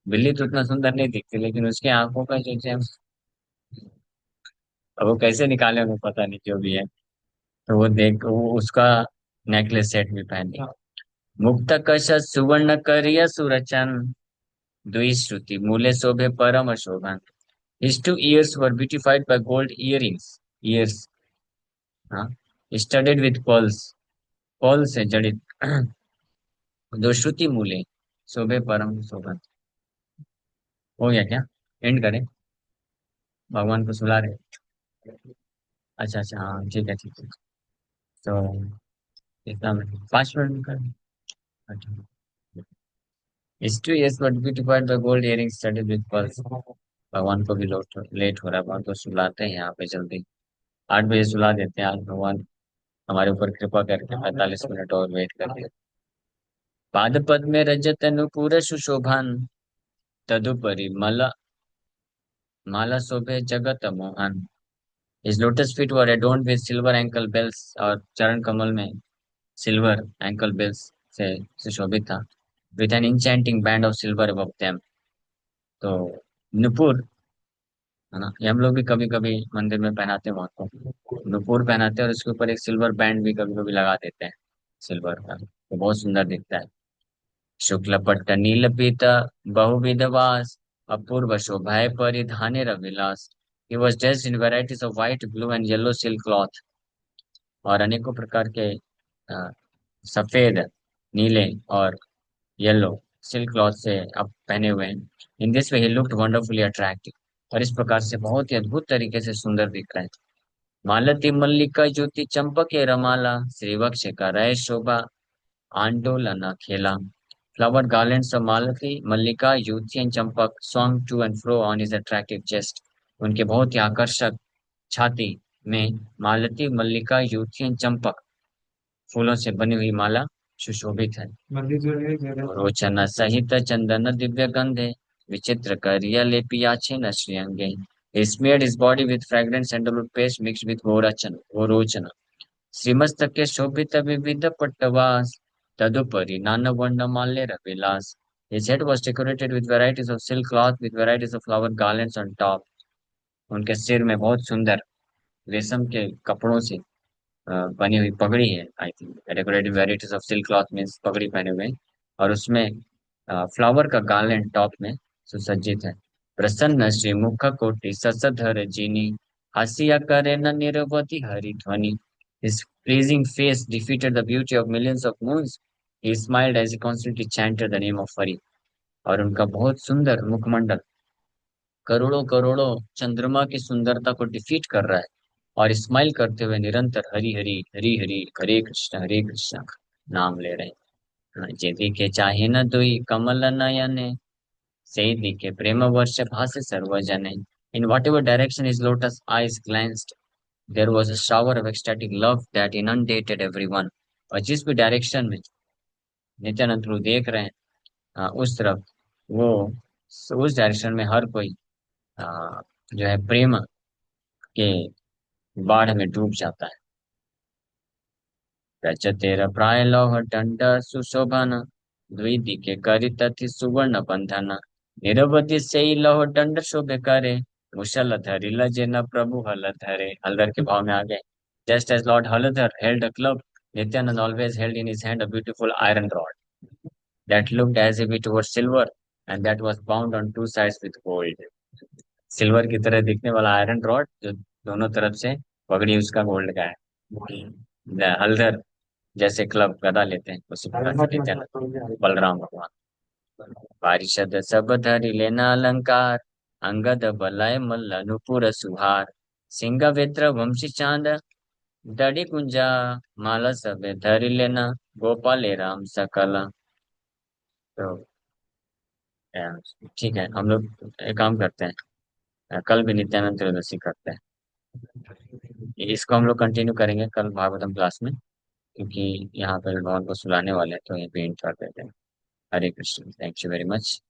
बिल्ली तो उतना सुंदर नहीं दिखती लेकिन उसकी आंखों का जो जेम, अब वो कैसे निकाले उन्हें पता नहीं, जो भी है। तो वो देख वो उसका नेकलेस सेट भी पहन लिया। मुक्त कश सुवर्ण करिय सुरचन, द्विश्रुति मूले शोभे परम शोभन। His 2 ears were beautified by gold earrings. Ears, हाँ, studded with pearls. pearl से जड़ित दो श्रुति मूले शोभे परम शोभन। हो गया क्या? एंड करें? भगवान को सुला रहे? अच्छा अच्छा हाँ ठीक है ठीक है। तो इतना में 5 मिनट कर। अच्छा। His 2 ears were beautified by gold earrings studded with pearls. भगवान को भी लेट हो रहा है बहुत, तो सुलाते हैं यहाँ पे जल्दी। 8 बजे सुला देते हैं आज भगवान, हमारे ऊपर कृपा करके 45 मिनट और वेट कर। पाद पद्मे रजत नुपुर सुशोभन, तदुपरि माला शोभे जगत Mohan. His lotus feet were adorned with silver ankle bells, और चरण कमल में सिल्वर एंकल बेल्स से सुशोभित था। With an enchanting band of silver above them. तो नुपुर, है ना, ये हम लोग भी कभी कभी मंदिर में पहनाते हैं वहां को, नुपुर पहनाते हैं और उसके ऊपर एक सिल्वर बैंड भी कभी कभी लगा देते हैं सिल्वर का, तो बहुत सुंदर दिखता है। शुक्ल पट्ट नील पीत बहुविध वास, अपूर्व शोभाए परिधाने रविलास। He was dressed in varieties of white, blue and yellow silk cloth, और अनेकों प्रकार के सफेद, नीले और येलो सिल्क क्लॉथ से अब पहने हुए हैं। In this way he looked wonderfully attractive, और इस प्रकार से बहुत ही अद्भुत तरीके से सुंदर दिख रहे हैं। मालती मल्लिका ज्योति चंपके रमाला, श्रीवक्ष का रय शोभा आंदोलन खेला। Flower garlands of Malati, Mallika, Yuthi and Champak swung to and fro on his attractive chest. उनके बहुत ही आकर्षक छाती में मालती, मल्लिका, यूथी एंड चंपक फूलों से बनी हुई माला सुशोभित है। रोचन सहित चंदन दिव्य गंधे, विचित्र करिया लेपियाचे न श्रियंगे। He smeared his body with fragrant sandalwood paste mixed with गोरोचन। श्रीमस्तके शोभित विविध पट्टवास, तदुपरि नाना वर्ण माल्य विलास। His head was decorated with varieties of silk cloth with varieties of flower garlands on top. उनके सिर में बहुत सुंदर रेशम के कपड़ों से बनी हुई पगड़ी है। I think decorative varieties of silk cloth means पगड़ी पहने हुए हैं, और उसमें फ्लावर का गार्लैंड टॉप में सुसज्जित है। प्रसन्न श्री मुख कोटि ससधर जिनी, हसिया करे न निरवधि हरि ध्वनि। His pleasing face defeated the beauty of millions of moons. He smiled as he constantly chanted the name of Hari. और उनका बहुत सुंदर मुखमंडल करोड़ों करोड़ों चंद्रमा की सुंदरता को डिफीट कर रहा है, और स्माइल करते हुए निरंतर हरि हरि हरि हरि हरे कृष्ण नाम ले रहे हैं। जे दिखे चाहे न दुई कमल नयने, से दिखे प्रेम वर्ष भासे सर्वजने। In whatever direction his lotus eyes glanced, there was a shower of ecstatic love that inundated everyone. और जिस भी डायरेक्शन में नित्यानंद प्रभु देख रहे हैं, उस तरफ वो उस डायरेक्शन में हर कोई जो है प्रेम के बाढ़ में डूब जाता है। रचतेर प्राय लौह दंड सुशोभन, द्विदिके करितथि सुवर्ण बंधन। निरवधि से लौह दंड शोभे करे, मुशल धरि लजे न प्रभु हल धरे। हलधर के भाव में आ गए। Just as lord Haladhar held a club, Nityanand always held in his hand a beautiful iron rod that looked as if it were silver and that was bound on 2 sides with gold. Silver की तरह दिखने वाला iron rod जो दोनों तरफ से पगड़ी उसका गोल्ड का है। हलधर जैसे क्लब गदा लेते हैं उसी प्रकार से लेते हैं बलराम भगवान। पारिषद सब धरि लेना अलंकार, अंगद बलय मल्ल नुपुर सुहार सिंहवेत्र वंशी चांद दड़ी कुंजा माला सबे धरि लेना गोपाले राम सकला। तो ठीक है, हम लोग एक काम करते हैं, कल भी नित्यानंद त्रयोदशी करते हैं। इसको हम लोग कंटिन्यू करेंगे कल भागवतम क्लास में, क्योंकि यहाँ पर भगवान को सुलाने वाले हैं, तो यहीं पे एंड कर देते हैं। Hare Krishna, thank you very much.